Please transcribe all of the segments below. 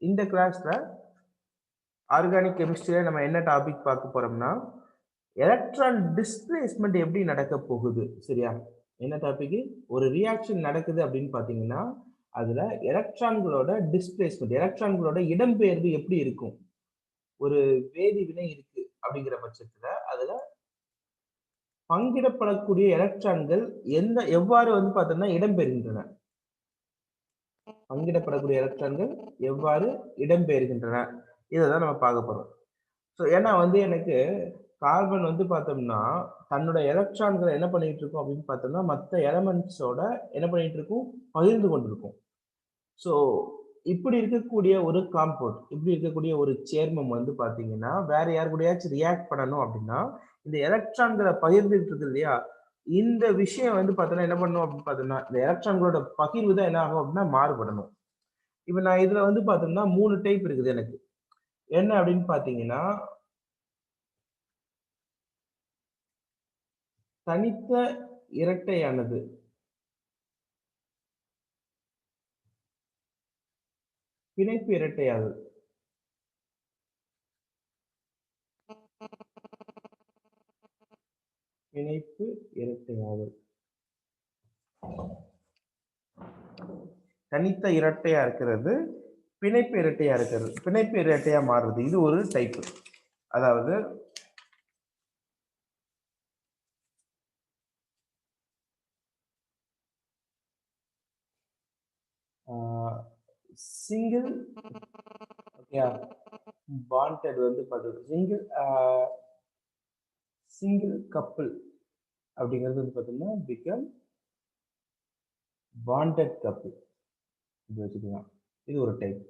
இந்த கிளாஸ்ல ஆர்கானிக் கெமிஸ்ட்ரியில நம்ம என்ன டாபிக் பார்க்க போறோம்னா எலக்ட்ரான் டிஸ்பிளேஸ்மெண்ட் எப்படி நடக்க போகுது சரியா? என்ன டாபிக்? ஒரு ரியாக்ஷன் நடக்குது அப்படின்னு பாத்தீங்கன்னா அதுல எலக்ட்ரான்களோட டிஸ்பிளேஸ்மெண்ட், எலக்ட்ரான்களோட இடம்பெயர்வு எப்படி இருக்கும்? ஒரு வேதி வினை இருக்கு அப்படிங்கிற பட்சத்துல அதுல பங்கிடப்படக்கூடிய எலக்ட்ரான்கள் எவ்வாறு வந்து பார்த்தோம்னா இடம்பெறுகின்றன, பங்கிடப்படக்கூடிய எலக்ட்ரான்கள் எவ்வாறு இடம்பெறுகின்றன, இதைதான் நம்ம பார்க்க போறோம். ஸோ ஏன்னா வந்து எனக்கு கார்பன் வந்து பார்த்தோம்னா தன்னோட எலக்ட்ரான்களை என்ன பண்ணிட்டு இருக்கும் அப்படின்னு பார்த்தோம்னா மற்ற எலமெண்ட்ஸோட என்ன பண்ணிட்டு இருக்கும், பகிர்ந்து கொண்டிருக்கும். ஸோ இப்படி இருக்கக்கூடிய ஒரு காம்பவுண்ட், இப்படி இருக்கக்கூடிய ஒரு சேர்மம் வந்து பார்த்தீங்கன்னா வேற யார் கூடயாச்சும் ரியாக்ட் பண்ணணும் அப்படின்னா இந்த எலக்ட்ரான்களை பகிர்ந்துட்டு இருக்கு இல்லையா, இந்த விஷயம் வந்து பார்த்தோம்னா என்ன பண்ணணும் அப்படின்னு பார்த்தோம்னா இந்த எலக்ட்ரான்களோட பகிர்வு தான் என்ன ஆகும் அப்படின்னா மாறுபடணும். இப்போ நான் இதுல வந்து பார்த்தோம்னா 3 டைப் இருக்குது எனக்கு. என்ன அப்படின்னு பார்த்தீங்கன்னா தனித்த இரட்டையானது, பிணைப்பு இரட்டையானது, பிணைப்பு இரட்டையாதல், தனித்த இரட்டையா இருக்கிறது, பிணைப்பு இரட்டையா இருக்கிறது, பிணைப்பு இரட்டையா மாறுறது, இது ஒரு டைப். அதாவது சிங்கிள் பாண்டட் வந்து பார்த்தீங்கன்னா சிங்கிள் கப்பிள் அப்படிங்கிறது வந்து பார்த்தீங்கன்னா பிகம் பாண்டட் கப்பிள், இது வச்சுக்கலாம். இது ஒரு டைப்.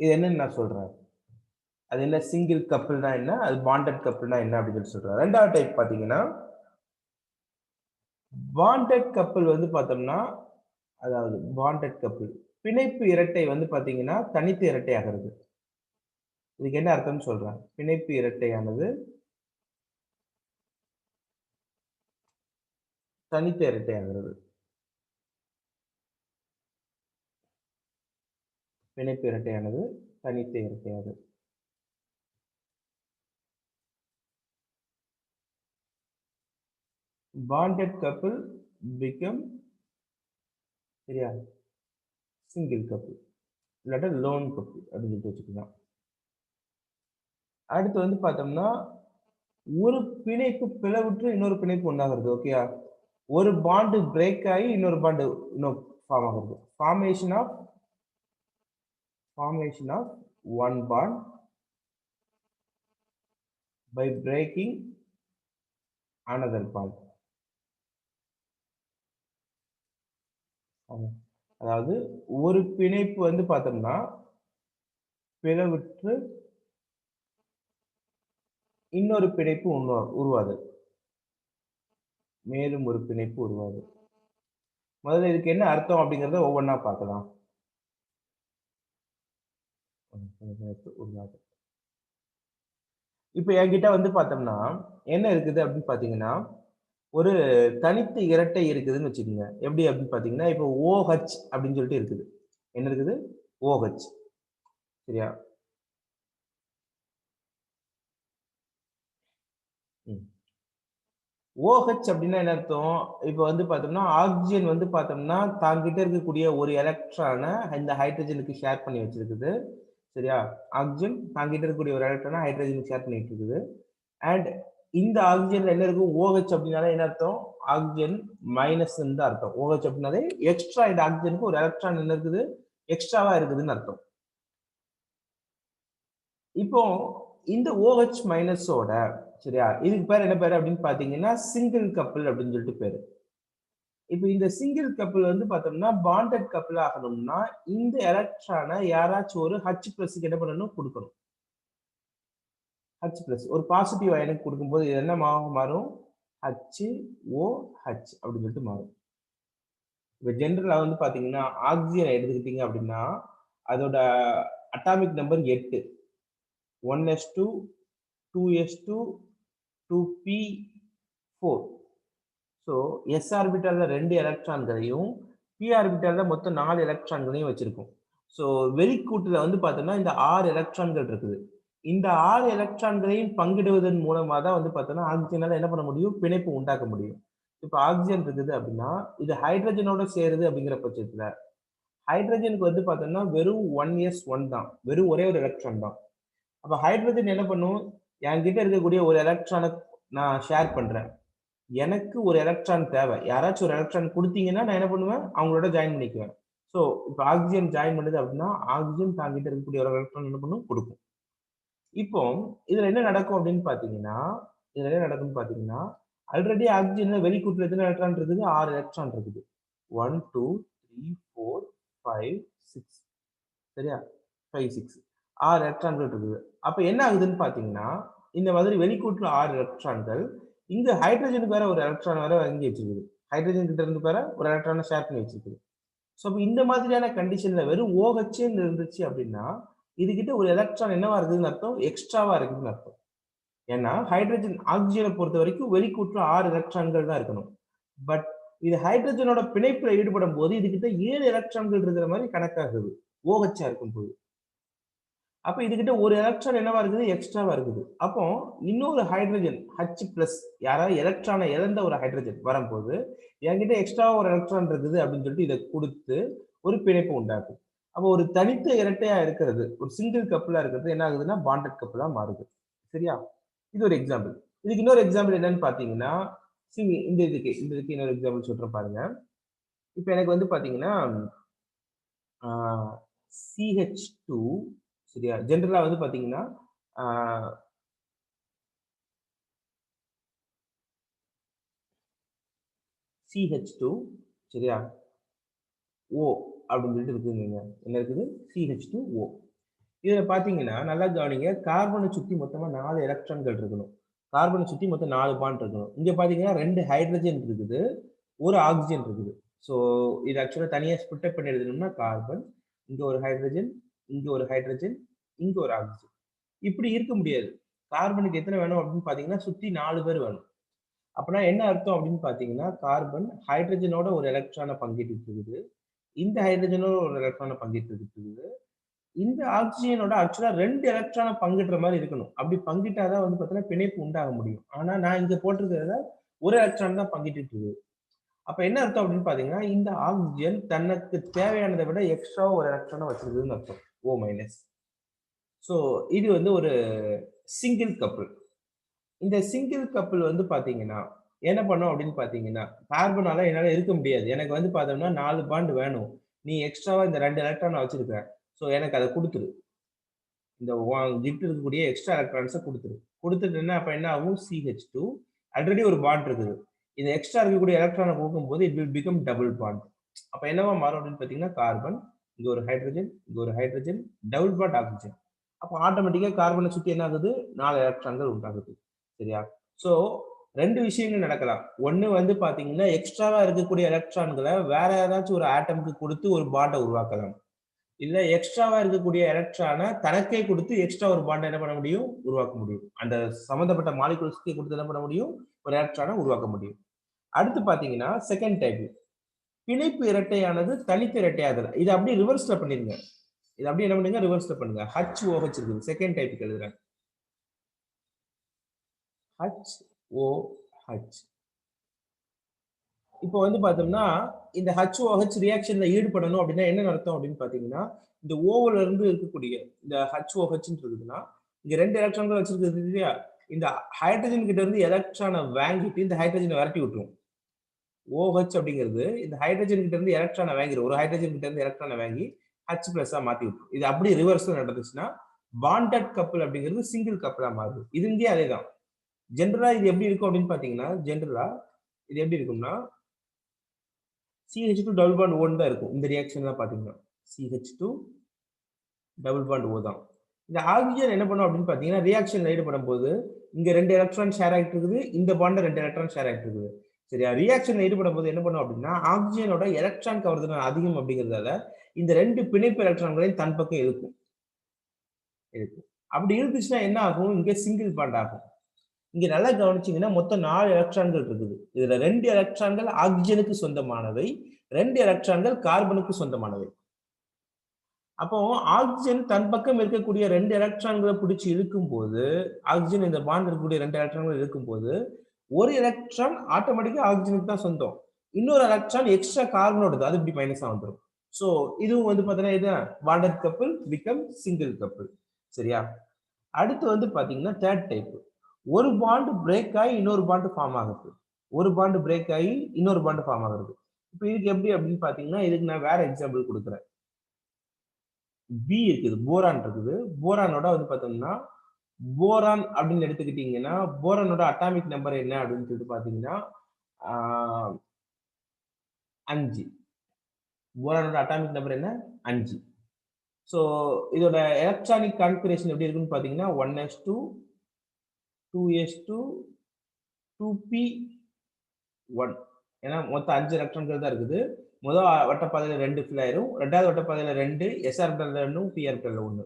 இது என்னன்னு நான் சொல்றேன். அது என்ன சிங்கிள் கப்பிள்னா என்ன, அது பாண்டட் கப்பிள்னா என்ன அப்படின்னு சொல்றேன். ரெண்டாவது டைப் பார்த்தீங்கன்னா பாண்டட் கப்பிள் வந்து பார்த்தோம்னா, அதாவது பாண்டட் கப்பிள் பிணைப்பு இரட்டை வந்து பார்த்தீங்கன்னா தனித்து இரட்டை ஆகிறது. இதுக்கு என்ன அர்த்தம்னு சொல்றேன். பிணைப்பு இரட்டையானது தனித்து இரட்டை ஆகிறது. பிணைப்பு இரட்டையானது தனித்து இரட்டையாகிறது. bonded couple become சரியா சிங்கிள் கப்பிள் இல்லாட்ட லோன் கப்பிள் அப்படின்னு சொல்லிட்டு வச்சுக்கலாம். அடுத்து வந்து பார்த்தோம்னா ஒரு பிணைப்பு பிளவுற்று இன்னொரு பிணைப்பு ஒன்றாகிறது. ஓகேயா, ஒரு பாண்டு பிரேக் ஆகி இன்னொரு பாண்டு இன்னும் ஃபார்ம் ஆகிறது. formation of one bond by breaking another bond. அதாவது ஒரு பிணைப்பு வந்து பார்த்தோம்னா பிளவுற்று இன்னொரு பிணைப்பு உருவாது, மேலும் ஒரு பிணைப்பு உருவாது. முதல்ல இதுக்கு என்ன அர்த்தம் அப்படிங்கறத ஒவ்வொன்றா பார்க்கலாம். இப்ப என்கிட்ட வந்து பார்த்தோம்னா என்ன இருக்குது அப்படின்னு பாத்தீங்கன்னா ஒரு தனித்து இரட்டை இருக்குதுன்னு வச்சுக்கோங்க. எப்படி அப்படின்னு பாத்தீங்கன்னா இப்போ OH அப்படின்னு சொல்லிட்டு இருக்குது. என்ன இருக்குது? OH. சரியா? OH அப்படின்னா என்ன அர்த்தம்? இப்போ வந்து பார்த்தோம்னா ஆக்சிஜன் வந்து பார்த்தோம்னா தாங்கிட்ட இருக்கக்கூடிய ஒரு எலக்ட்ரானை இந்த ஹைட்ரஜனுக்கு ஷேர் பண்ணி வச்சிருக்குது. சரியா? ஆக்சிஜன் தாங்கிட்ட இருக்கக்கூடிய ஒரு எலக்ட்ரானை ஹைட்ரஜனுக்கு ஷேர் பண்ணிட்டு இருக்குது. அண்ட் இந்த ஆக்சிஜன்ல என்ன இருக்கும்? OH அப்படின்னாலே என்ன அர்த்தம்? ஆக்சிஜன் மைனஸ் தான் அர்த்தம். OH அப்படின்னாலே எக்ஸ்ட்ரா, இந்த ஆக்சிஜனுக்கு ஒரு எலக்ட்ரான் என்ன இருக்குது? எக்ஸ்ட்ராவா இருக்குதுன்னு அர்த்தம். இப்போ இந்த OH மைனஸோட சரியா இதுக்கு பேர் என்ன பேரு அப்படின்னு பாத்தீங்கன்னா சிங்கிள் கப்பிள் அப்படின்னு சொல்லிட்டு பேரு. இப்போ இந்த சிங்கிள் கப்பிள் வந்து பார்த்தோம்னா பாண்டட் கப்பிள் ஆகணும்னா இந்த எலக்ட்ரானை யாராச்சும் ஒரு H+ என்ன பண்ணணும்? கொடுக்கணும். H+ ஒரு பாசிட்டிவ் அயனுக்கு கொடுக்கும்போது இது என்ன மாறும்? HOH அப்படின்னு சொல்லிட்டு மாறும். இப்போ ஜென்ரலா வந்து பாத்தீங்கன்னா ஆக்சிஜன் எடுத்துக்கிட்டீங்க அப்படின்னா அதோட atomic number 8. 1s2 2s2 2p4. So s ஆர்பிட்டால்ல 2 எலக்ட்ரான்களையும் p ஆர்பிட்டால்ல மொத்தம் 4 எலக்ட்ரான்களையும் வச்சிருக்கும். ஸோ வெளிக்கூட்டுல வந்து பார்த்தோம்னா இந்த 6 எலக்ட்ரான்கள் இருக்குது. இந்த 6 எலக்ட்ரான்களையும் பங்கிடுவதன் மூலமா தான் வந்து பார்த்தோம்னா ஆக்ஸிஜனால என்ன பண்ண முடியும்? பிணைப்பு உண்டாக்க முடியும். இப்ப ஆக்ஸிஜன் இருக்குது அப்படின்னா, இது ஹைட்ரஜனோட சேருது அப்படிங்கிற பட்சத்துல, ஹைட்ரஜனுக்கு வந்து பார்த்தோம்னா வெறும் 1s1 தான். வெறும் ஒரே ஒரு எலக்ட்ரான் தான். அப்ப ஹைட்ரஜன் என்ன பண்ணும்? என்கிட்ட இருக்கக்கூடிய ஒரு எலக்ட்ரான நான் ஷேர் பண்றேன். எனக்கு ஒரு எலக்ட்ரான் தேவை. யாராச்சும் ஒரு எலக்ட்ரான் குடுத்தீங்கன்னா, நான் என்ன பண்ணுவேன்? அவங்களோட ஜாயின் பண்ணிக்குவேன். ஸோ, இப்ப ஆக்ஸிஜன் ஜாயின் பண்ணுது அப்படின்னா, ஆக்ஸிஜன் தாங்கிட்ட இருக்கக்கூடிய ஒரு எலக்ட்ரான் என்ன பண்ணும்? குடுக்கும். இப்போ இதுல என்ன நடக்கும் அப்படின்னு பார்த்தீங்கன்னா, இதுல என்ன நடக்கும்னு பார்த்தீங்கன்னா, ஆல்ரெடி ஆக்ஸிஜன்ல வெளிக்கூட்டுல எத்தன எலக்ட்ரான் இருக்குது? 6 எலக்ட்ரான் இருக்குது. 1, 2, 3, 4, 5, 6 சரியா? 5, 6 6 எலக்ட்ரான்கள் இருக்குது. அப்ப என்ன ஆகுதுன்னு பார்த்தீங்கன்னா, இந்த மாதிரி வெளிக்கூட்டுல 6 எலக்ட்ரான்கள், இங்க ஹைட்ரஜனுக்கு வேற ஒரு எலக்ட்ரான் வேற வாங்கி வச்சிருக்குது. ஹைட்ரஜன் கிட்ட இருந்து வேற ஒரு எலக்ட்ரான ஷேர் பண்ணி வச்சிருக்குது. ஸோ, அப்ப இந்த மாதிரியான கண்டிஷன்ல வெறும் OHன்னு இருந்துச்சு அப்படின்னா, இதுகிட்ட ஒரு எலக்ட்ரான் என்னவா இருக்குதுன்னு அர்த்தம்? எக்ஸ்ட்ராவா இருக்குதுன்னு அர்த்தம். ஏன்னா, ஹைட்ரஜன் ஆக்ஸிஜனை பொறுத்தவரைக்கும் வெளிக்கூட்டுல 6 எலக்ட்ரான்கள் தான் இருக்கணும். பட் இது ஹைட்ரஜனோட பிணைப்புல ஈடுபடும்போது, இதுகிட்ட 7 எலக்ட்ரான்கள் இருக்கிற மாரி கணக்காகுது. OH இருக்கும்போது. அப்ப இதுகிட்ட ஒரு எலக்ட்ரான் என்னவா இருக்குது? எக்ஸ்ட்ராவா இருக்குது. அப்போ இன்னொரு ஹைட்ரஜன் H+ யாராவது எலக்ட்ரானை இழந்த ஒரு ஹைட்ரஜன் வரும்போது, என்கிட்ட எக்ஸ்ட்ராவா ஒரு எலக்ட்ரான் இருக்குது அப்படின்னு சொல்லிட்டு இத குடுத்து ஒரு பிணைப்பு உண்டாக்கும். அப்போ ஒரு தனித்த இரட்டையா இருக்கிறது, ஒரு சிங்கிள் கப்புலா இருக்கிறது என்ன ஆகுதுன்னா பாண்டட் கப்புலா மாறுது. சரியா? இது ஒரு எக்ஸாம்பிள். இதுக்கு இன்னொரு எக்ஸாம்பிள் என்னன்னு பார்த்தீங்கன்னா, இந்த இதுக்கு இன்னொரு எக்ஸாம்பிள் சொல்றேன் பாருங்க. இப்ப எனக்கு வந்து பார்த்தீங்கன்னா, ஆ CH2 சரியா? ஜெனரலா வந்து பார்த்தீங்கன்னா, ஆ CH2 சரியா? O அப்படின்னு சொல்லிட்டு இருக்குதுங்க. என்ன இருக்குது? CH2O. இதுல பார்த்தீங்கன்னா, நல்லா கவனிங்க. கார்பன சுத்தி மொத்தமா 4 எலக்ட்ரான்கள் இருக்கணும். கார்பன சுத்தி மொத்தம் 4 பாண்ட் இருக்கணும். இங்க பார்த்தீங்கன்னா 2 ஹைட்ரஜன் இருக்குது. 1 ஆக்ஸிஜன் இருக்குது. ஸோ, இது ஆக்சுவலா தனியா ஸ்பிளிட் அப் பண்ணி எழுதணும்னா கார்பன், இங்க ஒரு ஹைட்ரஜன், இங்க ஒரு ஹைட்ரஜன், இங்க ஒரு ஆக்ஸிஜன். இப்படி இருக்க முடியாது. கார்பனுக்கு எத்தன வேணும் அப்படின்னு பார்த்தீங்கன்னா, சுத்தி 4 பேர் வேணும். அப்பன்னா என்ன அர்த்தம் அப்படின்னு பார்த்தீங்கன்னா, கார்பன் ஹைட்ரஜனோட ஒரு எலக்ட்ரான பங்கிட்டுட்டு இருக்குது. இந்த ஹைட்ரஜனோட ஒரு எலக்ட்ரான பங்கிட்டுட்டு இருக்குது. இந்த ஆக்ஸிஜனோட ஆக்சுவலா 2 எலக்ட்ரான பங்கிடுற மாரி இருக்கணும். அப்படி பங்கிட்டா தான் வந்து பார்த்தீங்கன்னா, பிணைப்பு உண்டாக முடியும். ஆனா நான் இங்க போட்டிருக்கிறதுல ஒரு எலக்ட்ரான் தான் பங்கிட்டுட்டு இருக்குது. அப்ப என்ன அர்த்தம் அப்படின்னு பார்த்தீங்கன்னா, இந்த ஆக்ஸிஜன் தனக்கு தேவையானதை விட எக்ஸ்ட்ரா ஒரு எலக்ட்ரான வச்சிருக்குதுன்னு அர்த்தம். O-. ஸோ இது வந்து ஒரு சிங்கிள் கப்பிள். இந்த சிங்கிள் கப்பிள் வந்து பார்த்தீங்கன்னா, என்ன பண்ணும் அப்படின்னு பார்த்தீங்கன்னா, கார்பனால என்னால இருக்க முடியாது. எனக்கு வந்து பார்த்தோம்னா 4 பாண்ட் வேணும். நீ எக்ஸ்ட்ராவா இந்த 2 எலக்ட்ரான வச்சிருக்க. ஸோ எனக்கு அத குடுத்துரு. இந்த கிட்ட இருக்கக்கூடிய எக்ஸ்ட்ரா எலக்ட்ரான்ஸ குடுத்துரு. குடுத்துட்டேன்னா அப்ப என்ன ஆகும்? CH2 ஆல்ரெடி ஒரு பாண்ட் இருக்குது. இந்த எக்ஸ்ட்ரா இருக்கக்கூடிய எலக்ட்ரான குடுக்கும்போது it will become double bond. அப்ப என்னவா மாறும் அப்படின்னு பார்த்தீங்கன்னா, கார்பன், இங்க ஒரு ஹைட்ரஜன், இங்க ஒரு ஹைட்ரஜன், டபுள் பாண்ட் ஆக்ஸிஜன். அப்ப ஆட்டோமேட்டிக்கா கார்பன சுத்தி என்ன ஆகுது? 4 எலக்ட்ரான்கள் உண்டாகுது. சரியா? ஸோ 2 விஷயங்கள் நடக்கலாம். ஒண்ணு வந்து பார்த்தீங்கன்னா, எக்ஸ்ட்ராவா இருக்கக்கூடிய எலக்ட்ரான்கள வேற ஏதாச்சும் ஒரு ஆட்டம்க்கு குடுத்து ஒரு பாண்ட உருவாக்கலாம். இல்ல எக்ஸ்ட்ராவா இருக்கக்கூடிய எலக்ட்ரான தனக்கே குடுத்து எக்ஸ்ட்ரா ஒரு பாண்ட என்ன பண்ண முடியும்? உருவாக்க முடியும். அந்த சம்மந்தப்பட்ட மாலிக்யூல்ஸ்க்கே குடுத்து என்ன பண்ண முடியும்? ஒரு எலக்ட்ரான உருவாக்க முடியும். அடுத்து பார்த்தீங்கன்னா, 2ண்ட் டைப். பிணைப்பு இரட்டையானது தனித்த இரட்டையாதல். இத அப்படியே ரிவர்ஸ்ல பண்ணிருங்க. இத அப்படியே என்ன பண்ணுங்க? ரிவர்ஸ்ல பண்ணுங்க. HOH இருக்குது. 2ண்ட் டைப்க்கு எழுதுறேன். HOH. இப்போ வந்து பார்த்தோம்னா, இந்த HOH ரியாக்ஷன்ல ஈடுபடணும் அப்படின்னா என்ன அர்த்தம் அப்படின்னு பார்த்தீங்கன்னா, இந்த Oல இருந்து இருக்கக்கூடிய இந்த HOHன்னு இருக்குதுன்னா, இங்க 2 எலக்ட்ரான்கள் வச்சிருக்குது இல்லையா? இந்த ஹைட்ரஜன் கிட்ட இருந்து எலக்ட்ரான வாங்கிட்டு இந்த ஹைட்ரஜன விரட்டி விட்டுரும். OH அப்படிங்கிறது இந்த ஹைட்ரஜன் கிட்ட இருந்து எலக்ட்ரான வாங்கிரும். ஒரு ஹைட்ரஜன் கிட்ட இருந்து எலக்ட்ரான வாங்கி H+ஆ மாத்தி விட்டுரும். இது அப்படியே ரிவர்ஸ்ல நடந்துச்சுன்னா, பாண்டட் கப்பிள் அப்படிங்கிறது சிங்கிள் கப்பிளா மாறுது. இது இங்கேயும் அதேதான். ஜெனரலா இது எப்படி இருக்கும் அப்படின்னு பார்த்தீங்கன்னா, ஜெனரலா இது எப்படி இருக்கும்னா CH2 டபுள் பாண்ட் O தான் இருக்கும். இந்த ரியாக்ஷன்லாம் பார்த்தீங்கன்னா. CH2 டபுள் பாண்ட் O தான். இந்த ஆக்ஸிஜன் என்ன பண்ணும் அப்படின்னு பார்த்தீங்கன்னா, ரியாக்ஷன்ல ஈடுபடும்போது, இங்க 2 எலக்ட்ரான் ஷேர் ஆயிட்டு இருக்குது. இந்த பாண்ட்ல 2 எலக்ட்ரான் ஷேர் ஆயிட்டு இருக்குது. சரியா? ரியாக்ஷன்ல ஈடுபடும்போது என்ன பண்ணும் அப்படின்னா, ஆக்ஸிஜனோட எலக்ட்ரான் கவர்திறன் அதிகம் அப்படிங்கிறதால, இந்த 2 பிணைப்பு எலக்ட்ரான்களையும் தன் பக்கம் இழுக்கும். இழுக்கும். அப்படி இழுத்துச்சுன்னா என்ன ஆகும்? இங்க சிங்கிள் பாண்ட் ஆகும். இங்க நல்லா கவனிச்சீங்கன்னா, மொத்தம் 4 எலக்ட்ரான்கள் இருக்குது. இதுல 2 எலக்ட்ரான்கள் ஆக்ஸிஜனுக்கு சொந்தமானவை. 2 எலக்ட்ரான்கள் கார்பனுக்கு சொந்தமானவை. அப்போ ஆக்சிஜன் தன் பக்கம் இருக்கக்கூடிய 2 எலக்ட்ரான்களை பிடிச்சு இழுக்கும் போது, ஆக்சிஜன் இந்த பாண்ட் இருக்கக்கூடிய 2 எலக்ட்ரான்கள் இருக்கும்போது, ஒரு எலக்ட்ரான் ஆட்டோமேட்டிக்கா ஆக்சிஜனுக்கு தான் சொந்தம். இன்னொரு எலக்ட்ரான் எக்ஸ்ட்ரா கார்பனோடது. அது இப்படி மைனஸா வந்துரும். சோ இதுவும் வந்து பாத்தீங்கன்னா இதுதான் bonded couple become single couple. சரியா? அடுத்து வந்து பாத்தீங்கன்னா தேர்ட் டைப். ஒரு பாண்ட் பிரேக் ஆகி இன்னொரு பாண்ட் ஃபார்ம் ஆகுது. ஒரு பாண்ட் பிரேக் ஆகி இன்னொரு பாண்ட் ஃபார்ம் ஆகுது. இப்போ இதுக்கு எப்படி அப்படின்னு பாத்தீங்கன்னா இதுக்கு நான் வேற எக்ஸாம்பிள் கொடுக்குறேன். பி இருக்குது, போரான் இருக்குது. போரானோட வந்து பார்த்தோம்னா, போரான் அப்படின்னு எடுத்துக்கிட்டீங்கன்னா, போரானோட அட்டாமிக் நம்பர் என்ன அப்படின்னு சொல்லிட்டு பார்த்தீங்கன்னா, 5. போரானோட அட்டாமிக் நம்பர் என்ன? 5. ஸோ இதோட எலக்ட்ரானிக் கான்ஃபிகரேஷன் எப்படி இருக்குன்னு பார்த்தீங்கன்னா, 1s2, 2s2, 2p1. ஏன்னா மொத்தம் 5 எலக்ட்ரான்கள் தான் இருக்குது. முதல் வட்டப்பாதையில 2 ஃபில் ஆயிரும். 2வது வட்டப்பாதையில 2 s ஆர்பிட்டால்ல 2 p ஆர்பிட்டால்ல 1.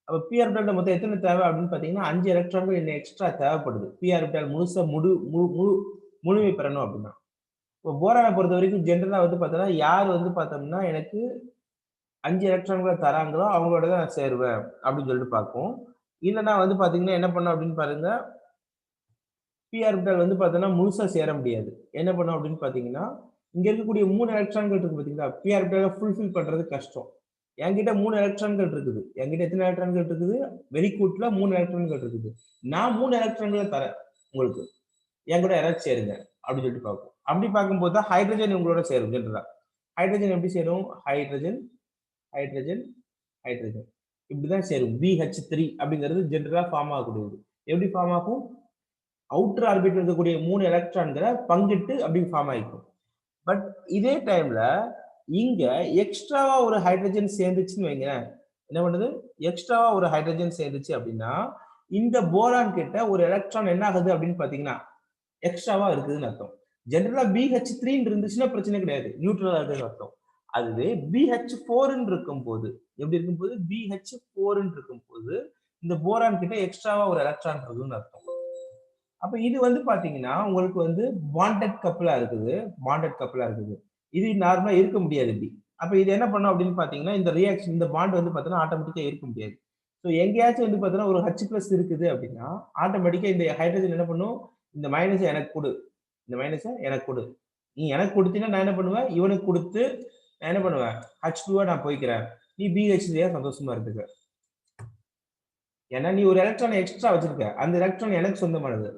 அப்ப p ஆர்பிட்டால்ல மொத்தம் எத்தனை தேவை அப்படின்னு பார்த்தீங்கன்னா 5 எலக்ட்ரான்கள் இன்னும் எக்ஸ்ட்ரா தேவைப்படுது. p ஆர்பிட்டால் முழுசா முழுமை பெறணும் அப்படின்னா. இப்போ போரானை பொறுத்த வரைக்கும் ஜென்ரலா வந்து பார்த்தோம்னா யார் வந்து பார்த்தோம்னா எனக்கு 5 எலக்ட்ரான்களை தராங்களோ அவங்களோட தான் நான் சேருவேன் அப்படின்னு சொல்லிட்டு பார்ப்போம். இல்லைன்னா வந்து பார்த்தீங்கன்னா என்ன பண்ணோம் அப்படின்னு பாருங்க, p ஆர்பிட்டால் வந்து பார்த்தோம்னா முழுசா சேர முடியாது. என்ன பண்ணும் அப்படின்னு பார்த்தீங்கன்னா இங்க இருக்கக்கூடிய 3 எலக்ட்ரான்கள் இருக்கு பாத்தீங்களா, p ஆர்பிட்டால ஃபுல்ஃபில் பண்றது கஷ்டம். என்கிட்ட 3 எலக்ட்ரான்கள் இருக்குது. என்கிட்ட எத்தனை எலக்ட்ரான்கள் இருக்குது? வெரிகூட்ல 3 எலக்ட்ரான்கள் இருக்குது. நான் 3 எலக்ட்ரான்களை தரேன் உங்களுக்கு. என் கூட யாராச்சும் சேருங்க அப்படின்னு சொல்லிட்டு பார்ப்போம். அப்படி பார்க்கும்போது தான் ஹைட்ரஜன் உங்களோட சேரும் ஜென்ரலா. ஹைட்ரஜன் எப்படி சேரும்? ஹைட்ரஜன், ஹைட்ரஜன், ஹைட்ரஜன் இப்படிதான் சேரும். BH3 அப்படிங்கிறது ஜென்ரலா ஃபார்ம் ஆகக்கூடியது. எப்படி ஃபார்ம் ஆகும்? அவுட்டர் ஆர்பிட் இருக்கக்கூடிய 3 எலக்ட்ரான்களை பங்கிட்டு அப்படி ஃபார்ம் ஆகிக்கும். பட் இதே டைம்ல இங்க எக்ஸ்ட்ராவா ஒரு ஹைட்ரஜன் சேர்ந்துச்சுன்னு வைங்க, என்ன பண்ணுது? எக்ஸ்ட்ராவா ஒரு ஹைட்ரஜன் சேர்ந்துச்சு அப்படின்னா இந்த போரான் கிட்ட ஒரு எலக்ட்ரான் என்ன ஆகுது அப்படின்னு பாத்தீங்கன்னா எக்ஸ்ட்ராவா இருக்குதுன்னு அர்த்தம். ஜெனரலா BH3 இருந்துச்சுன்னா பிரச்சனை கிடையாது, நியூட்ரலா இருக்குன்னு அர்த்தம். அதுவே BH4 இருக்கும் போது எப்படி இருக்கும் போது BH4 இருக்கும் போது இந்த போரான் கிட்ட எக்ஸ்ட்ராவா ஒரு எலக்ட்ரான் இருக்குதுன்னு அர்த்தம். அப்ப இது வந்து பாத்தீங்கன்னா உங்களுக்கு வந்து பாண்டட் கப்பிளா இருக்குது, பாண்டட் கப்பிளா இருக்குது. இது நார்மலா இருக்க முடியாது இப்படி. அப்ப இது என்ன பண்ணும் அப்படின்னு பாத்தீங்கன்னா இந்த ரியாக்ஷன் இந்த பாண்ட் வந்து பாத்தீங்கன்னா ஆட்டோமேட்டிக்கா இருக்க முடியாது. ஸோ எங்கேயாச்சும் வந்து பாத்தீங்கன்னா ஒரு H+ இருக்குது அப்படின்னா ஆட்டோமேட்டிக்கா இந்த ஹைட்ரஜன் என்ன பண்ணும்? இந்த மைனஸை எனக்கு கொடு, இந்த மைனஸை எனக்கு கொடு. நீ எனக்கு கொடுத்தீங்கன்னா நான் என்ன பண்ணுவேன்? இவனுக்கு கொடுத்து நான் என்ன பண்ணுவேன்? H2 நான் போய்க்கிறேன். நீ BH3 சந்தோஷமா இருந்துக்க. ஏன்னா நீ ஒரு எலக்ட்ரான் எக்ஸ்ட்ரா வச்சிருக்க. அந்த எலக்ட்ரான் எனக்கு சொந்தமானது,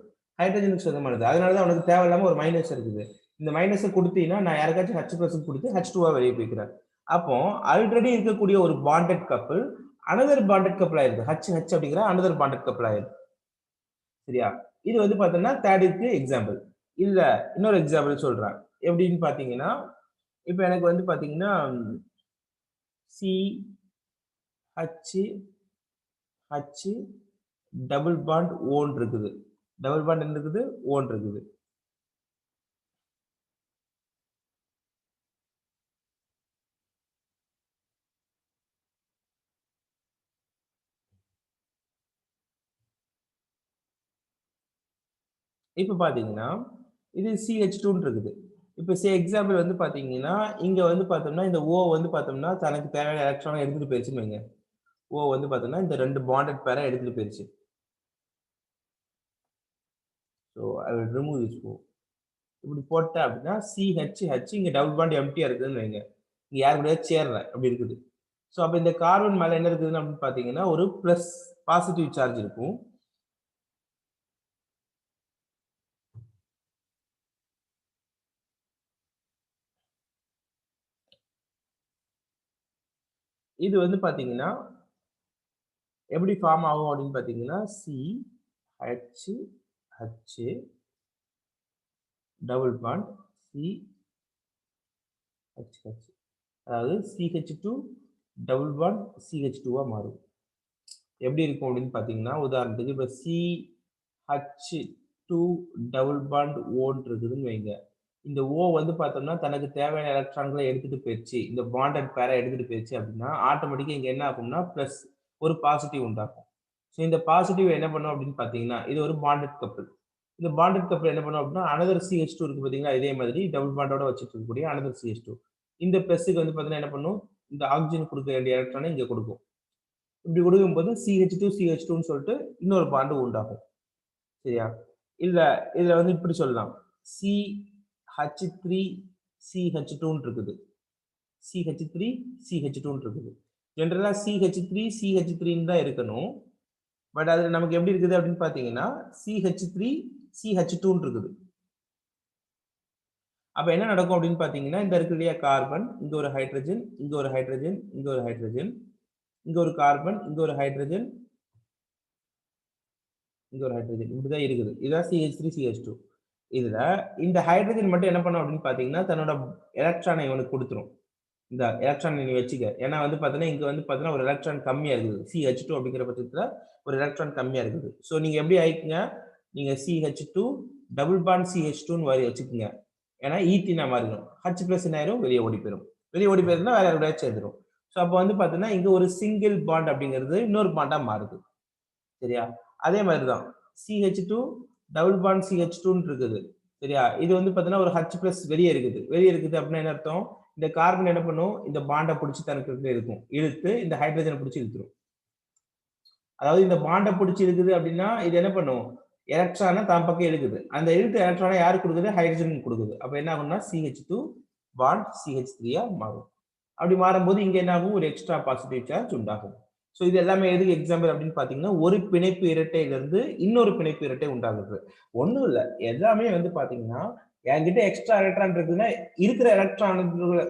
ஹைட்ரஜனுக்கு சொந்தமானது. அதனாலதான் உனக்கு தேவையில்லாம ஒரு மைனஸ் இருக்குது. இந்த மைனஸை கொடுத்தீங்கன்னா நான் யாருக்காச்சும் H+ கொடுத்து H2 வெளியே போய்க்கிறேன். அப்போ ஆல்ரெடி இருக்கக்கூடிய ஒரு bonded couple another bonded couple ஆயிருது. HH அப்படிங்கிற அனதர் பாண்டட் கப்பிள் ஆயிருது. சரியா? இது வந்து பாத்தீங்கன்னா தேர்டுக்கு எக்ஸாம்பிள். இல்ல இன்னொரு எக்ஸாம்பிள் சொல்றேன். எப்படின்னு பாத்தீங்கன்னா இப்ப எனக்கு வந்து பாத்தீங்கன்னா CH டபுள் பாண்ட் ஓன் இருக்குது. டபுள் பாண்ட் என்ன இருக்குது? ஓன் இருக்குது. இப்ப பாத்தீங்கன்னா இது CH2 இருக்குது. இப்ப எக்ஸாம்பிள் வந்து பாத்தீங்கன்னா இங்க வந்து பார்த்தோம்னா இந்த O வந்து பார்த்தோம்னா தனக்கு தேவையான எலக்ட்ரானை எடுத்துட்டு போயிருச்சுன்னு வைங்க. O வந்து பார்த்தோம்னா இந்த 2 பாண்டட் பேரை எடுத்துட்டு போயிருச்சு. So I will remove this O. இப்படி போட்டேன் அப்படின்னா CH இங்க டபுள் பாண்ட் எம்டியா இருக்குதுன்னு வைங்க. இங்க யார் கூடயாவது சேர்ற அப்படி இருக்குது. ஸோ அப்ப இந்த கார்பன் மேல என்ன இருக்குதுன்னு அப்படின்னு பாத்தீங்கன்னா ஒரு பிளஸ் பாசிட்டிவ் சார்ஜ் இருக்கும். இது வந்து பாத்தீங்கன்னா எப்படி ஃபார்ம் ஆகும் அப்படின்னு பாத்தீங்கன்னா CH டபுள் பாண்ட் CH அதாவது CH2 டபுள் பாண்ட் CH2 மாறும். எப்படி இருக்கும் அப்படின்னு பாத்தீங்கன்னா உதாரணத்துக்கு இப்ப CH2 டபுள் பாண்ட் ஓன் இருக்குதுன்னு வைங்க. இந்த O வந்து பார்த்தோம்னா தனக்கு தேவையான எலக்ட்ரான்களை எடுத்துட்டு போயிடுச்சு, இந்த பாண்டட் பேரை எடுத்துட்டு போயிடுச்சு அப்படின்னா ஆட்டோமேட்டிக்கா இங்க என்ன ஆகும்னா பிளஸ் ஒரு பாசிட்டிவ் உண்டாகும். ஸோ இந்த பாசிட்டிவ் என்ன பண்ணும் அப்படின்னு பாத்தீங்கன்னா இது ஒரு பாண்டட் கப்பிள். இந்த பாண்டட் கப்பிள் என்ன பண்ணும் அப்படின்னா அனதர் CH2 இருக்கு பாத்தீங்களா, இதே மாதிரி டபுள் பாண்டோட வச்சுட்டு இருக்கக்கூடிய அனதர் CH2 இந்த பிளஸ்க்கு வந்து பாத்தீங்கன்னா என்ன பண்ணும்? இந்த ஆக்சிஜன் கொடுக்க வேண்டிய எலக்ட்ரானை இங்க கொடுக்கும். இப்படி கொடுக்கும்போது CH2 சொல்லிட்டு இன்னொரு பாண்டு உண்டாகும். சரியா? இல்ல இதுல வந்து இப்படி சொல்லலாம். CH3CH2 இருக்குது. CH3CH2 இருக்குது. ஜெனரலா CH3CH3 தான் இருக்கணும். பட் அது நமக்கு எப்படி இருக்குது அப்படின்னு பாத்தீங்கன்னா CH3CH2 இருக்குது. அப்ப என்ன நடக்கும் அப்படின்னு பாத்தீங்கன்னா இந்த இருக்கு இல்லையா கார்பன், இங்க ஒரு ஹைட்ரஜன், இங்க ஒரு ஹைட்ரஜன், இங்க ஒரு ஹைட்ரஜன், இங்க ஒரு கார்பன், இங்க ஒரு ஹைட்ரஜன், இங்க ஒரு ஹைட்ரஜன், இப்படிதான் இருக்குது. இதான் CH3CH2. இதுல இந்த ஹைட்ரஜன் மட்டும் என்ன பண்ணும் அப்படின்னு பாத்தீங்கன்னா தன்னோட எலக்ட்ரானை இவனுக்கு கொடுத்துரும். இந்த எலக்ட்ரான் நீ வச்சுக்க. ஏன்னா வந்து பாத்தீங்கன்னா இங்க வந்து பாத்தீங்கன்னா ஒரு எலக்ட்ரான் கம்மியா இருக்குது. CH2 அப்படிங்கிற பட்சத்துல ஒரு எலக்ட்ரான் கம்மியா இருக்குது. சோ நீங்க எப்படி ஆயிக்குங்க, நீங்க CH2 டபுள் பாண்ட் CH2 வச்சுக்கோங்க. ஏன்னா ஈத்தீனா மாறிடும். H+ என்ன ஆயிரும், வெளியே ஓடி போயிடும். வெளியே ஓடி போயிருந்தா வேற யாரோட சேர்ந்துடும். ஸோ அப்போ வந்து பாத்தீங்கன்னா இங்க ஒரு சிங்கிள் பாண்ட் அப்படிங்கிறது இன்னொரு பாண்டா மாறுது. சரியா? அதே மாதிரி தான் CH2 டபுள் பாண்ட் CH2 இருக்குது. சரியா? இது வந்து பாத்தீங்கன்னா ஒரு H+ வெளியே இருக்குது. வெளியே இருக்குது அப்படின்னா என்ன அர்த்தம், இந்த கார்பன் என்ன பண்ணும், இந்த பாண்டை பிடிச்சி தனக்கு இருக்கும், இழுத்து இந்த ஹைட்ரஜனை பிடிச்சி இழுத்துரும். அதாவது இந்த பாண்டை பிடிச்சி இருக்குது அப்படின்னா இது என்ன பண்ணும், எலக்ட்ரானை தான் பக்கம் இழுக்குது. அந்த இழுத்த எலக்ட்ரானை யாரு கொடுக்குது, ஹைட்ரஜன் கொடுக்குது. அப்ப என்ன ஆகும்னா CH2 பாண்ட் CH3 மாறும். அப்படி மாறும்போது இங்க என்ன ஆகும், ஒரு எக்ஸ்ட்ரா பாசிட்டிவ் சார்ஜ் உண்டாகும். ஸோ இது எல்லாமே எதுக்கு எக்ஸாம்பிள் அப்படின்னு பாத்தீங்கன்னா ஒரு பிணைப்பு இரட்டையில இருந்து இன்னொரு பிணைப்பு இரட்டை உண்டாகுது. ஒண்ணும் இல்ல, எல்லாமே வந்து பாத்தீங்கன்னா என்கிட்ட எக்ஸ்ட்ரா எலக்ட்ரான் இருக்குன்னா இருக்கிற எலக்ட்ரான்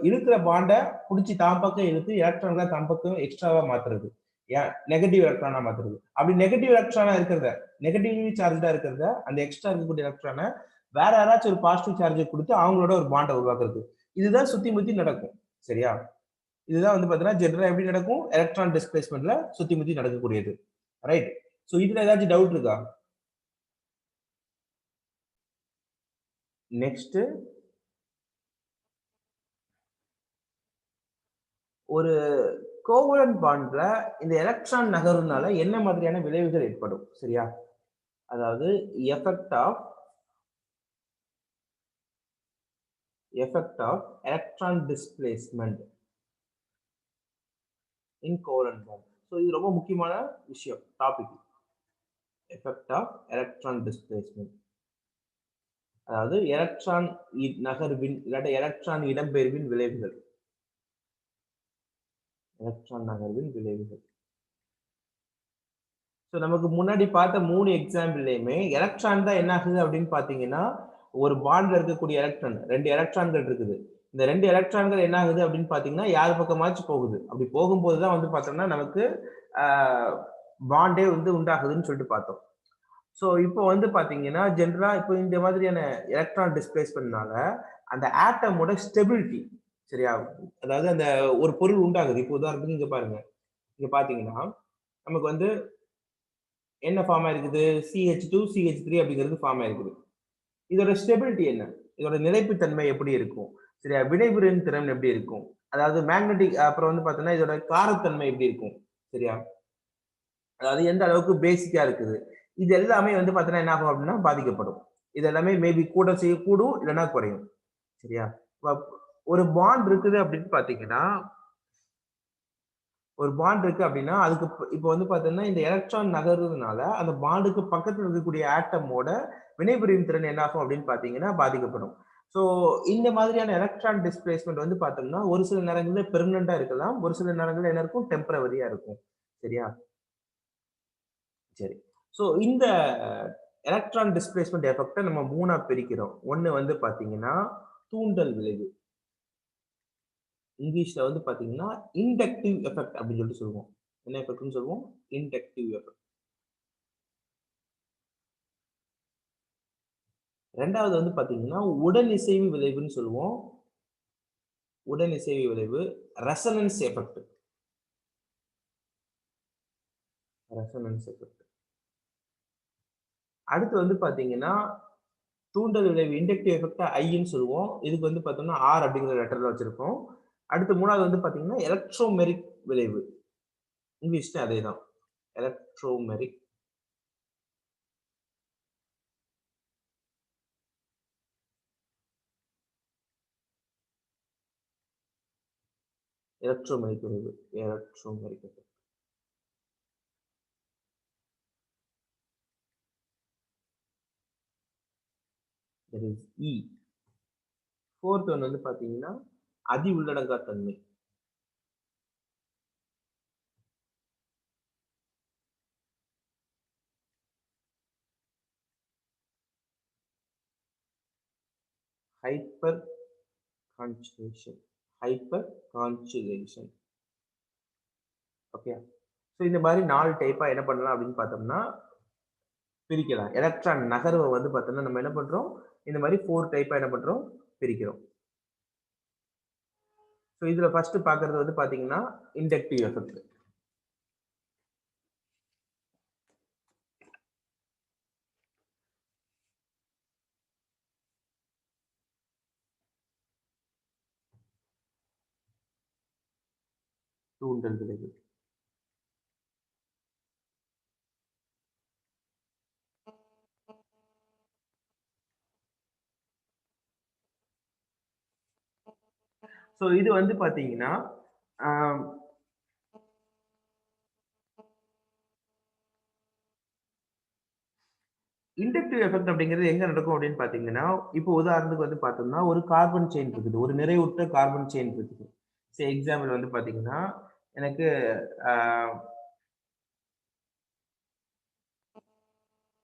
இருக்கிற பாண்டை பிடிச்சி தான் பக்கம் இழுத்து எலக்ட்ரான்களை தான் பக்கம் எக்ஸ்ட்ராவா மாத்துறது, நெகட்டிவ் எலக்ட்ரானா மாத்துறது. அப்படி நெகட்டிவ் எலக்ட்ரானா இருக்கிறத, நெகட்டிவ்லி சார்ஜா இருக்கிறத, அந்த எக்ஸ்ட்ரா இருக்கக்கூடிய எலக்ட்ரானை வேற யாராச்சும் ஒரு பாசிட்டிவ் சார்ஜை கொடுத்து அவங்களோட ஒரு பாண்டை உருவாக்குறது. இதுதான் சுத்தி முத்தி நடக்கும். சரியா? இதுதான் வந்து பாத்தீங்கன்னா ஜெனரலா எப்படி நடக்கும், எலக்ட்ரான் டிஸ்பிளேஸ்மென்ட்ல சுத்தி முத்தி நடக்கக்கூடியது. ரைட்? சோ இதுல ஏதாச்சும் டவுட் இருக்கா? நெக்ஸ்ட், ஒரு கோவலன்ட் பாண்ட்ல இந்த எலக்ட்ரான் நகர்வுனால என்ன மாதிரியான விளைவுகள் ஏற்படும்? சரியா? அதாவது effect of electron displacement in covalent bond. So இது ரொம்ப முக்கியமான விஷயம், topic. Effect of electron displacement, அதாவது எலக்ட்ரான் நகர்வின் இல்லாட்ட எலக்ட்ரான் இடம்பெயர்வின் விளைவுகள். எலக்ட்ரான் நகர்வின் விளைவுகள். ஸோ நமக்கு முன்னாடி பார்த்த 3 எக்ஸாம்பிள்லயுமே எலக்ட்ரான் தான் என்ன ஆகுது அப்படின்னு பாத்தீங்கன்னா ஒரு பாண்ட்ல இருக்கக்கூடிய எலக்ட்ரான், 2 எலக்ட்ரான்கள் இருக்குது. இந்த 2 எலக்ட்ரான்கள் என்ன ஆகுது அப்படின்னு பாத்தீங்கன்னா யார் பக்கமாச்சும் போகுது. அப்படி போகும்போதுதான் வந்து பார்த்தோம்னா நமக்கு பாண்டே வந்து உண்டாகுதுன்னு சொல்லிட்டு பார்த்தோம். ஸோ இப்போ வந்து பாத்தீங்கன்னா ஜென்ரலா இப்போ இந்த மாதிரியான எலக்ட்ரான் டிஸ்பிளேஸ்மென்ட்னால அந்த ஆட்டமோட ஸ்டெபிலிட்டி, சரியா, அதாவது அந்த ஒரு பொருள் உண்டாகுது. இப்போ உதாரணத்துக்கு இங்க பாருங்க, இங்க பாத்தீங்கன்னா நமக்கு வந்து என்ன ஃபார்ம் ஆயிருக்குது, CH2CH3 அப்படிங்கிறது ஃபார்ம் ஆயிருக்குது. இதோட ஸ்டெபிலிட்டி என்ன, இதோட நிலைப்புத்தன்மை எப்படி இருக்கும், சரியா, வினைபுரியும் திறன் எப்படி இருக்கும், அதாவது மேக்னெட்டிக், அப்புறம் வந்து பாத்தீங்கன்னா இதோட காரத்தன்மை எப்படி இருக்கும், சரியா, அதாவது எந்த அளவுக்கு பேசிக்கா இருக்குது, இது எல்லாமே வந்து பாத்தீங்கன்னா என்ன ஆகும் அப்படின்னா பாதிக்கப்படும். இது எல்லாமே மேபி கூட செய்யக்கூடும், இல்லைன்னா குறையும். சரியா? ஒரு பாண்ட் இருக்குது அப்படின்னு பாத்தீங்கன்னா, ஒரு பாண்ட் இருக்கு அப்படின்னா அதுக்கு இப்போ வந்து பாத்தீங்கன்னா இந்த எலக்ட்ரான் நகர்றதுனால அந்த பாண்டுக்கு பக்கத்துல இருக்கக்கூடிய ஆட்டமோட வினைபுரியும் திறன் என்ன ஆகும் அப்படின்னு பாத்தீங்கன்னா பாதிக்கப்படும். ஸோ இந்த மாதிரியான எலக்ட்ரான் டிஸ்பிளேஸ்மெண்ட் வந்து பார்த்தோம்னா ஒரு சில நேரங்களில் பெர்மனண்டா இருக்கலாம், ஒரு சில நேரங்களில் என்ன இருக்கும், டெம்பரவரியா இருக்கும். சரியா? சரி. ஸோ இந்த எலக்ட்ரான் டிஸ்பிளேஸ்மெண்ட் எஃபெக்ட்டை நம்ம 3ஆ பிரிக்கிறோம். ஒன்னு வந்து பாத்தீங்கன்னா தூண்டல் விளைவு. இங்கிலீஷ்ல வந்து பாத்தீங்கன்னா இண்டக்டிவ் எஃபெக்ட் அப்படின்னு சொல்லிட்டு சொல்லுவோம். என்ன எஃபெக்ட்னு சொல்லுவோம்? Inductive effect. ரெண்டாவது வந்து பாத்தீங்கன்னா உடனிசைவு விளைவுன்னு சொல்லுவோம். உடனிசைவு விளைவு, ரெசனன்ஸ் எஃபெக்ட். Resonance effect. அடுத்து வந்து பாத்தீங்கன்னா தூண்டல் விளைவு இண்டக்டிவ் எஃபெக்ட் ஐன்னு சொல்லுவோம். இதுக்கு வந்து பார்த்தோம்னா ஆர் அப்படிங்கிற லெட்டர்ல வச்சிருப்போம். அடுத்து மூணாவது வந்து பாத்தீங்கன்னா எலக்ட்ரோமெரிக் விளைவு. இங்கிலீஷ்ல அதே தான், எலக்ட்ரோமெரிக். எலக்ட்ரோமெரிக் விளைவு. Electromeric effect. That is E. Fourth one வந்து பாத்தீங்கன்னா அதி உள்ளடங்கா தன்மை. Hyper conjugation. Hyper conjugation. Okay. So இந்த மாதிரி 4 டைப்பா என்ன பண்ணலாம் அப்படின்னு பார்த்தோம்னா பிரிக்கலாம். எலக்ட்ரான் நகர்வை வந்து பார்த்தோம்னா நம்ம என்ன பண்றோம், இந்த மாதிரி 4 டைப்பா என்ன பண்றோம், பிரிக்கிறோம். ஸோ இதுல ஃபர்ஸ்ட் பார்க்கறது வந்து பாத்தீங்கன்னா இண்டக்டிவ் எஃபெக்ட். தூண்டல் விளைவு. ஸோ இது வந்து பாத்தீங்கன்னா இண்டக்டிவ் எஃபெக்ட் அப்படிங்கிறது எங்க நடக்கும் அப்படின்னு பாத்தீங்கன்னா, இப்போ உதாரணத்துக்கு வந்து பார்த்தோம்னா ஒரு கார்பன் செயின் இருக்குது, ஒரு நிறைவுற்ற கார்பன் செயின் இருக்குது. சரி, எக்ஸாம்பிள் வந்து பாத்தீங்கன்னா எனக்கு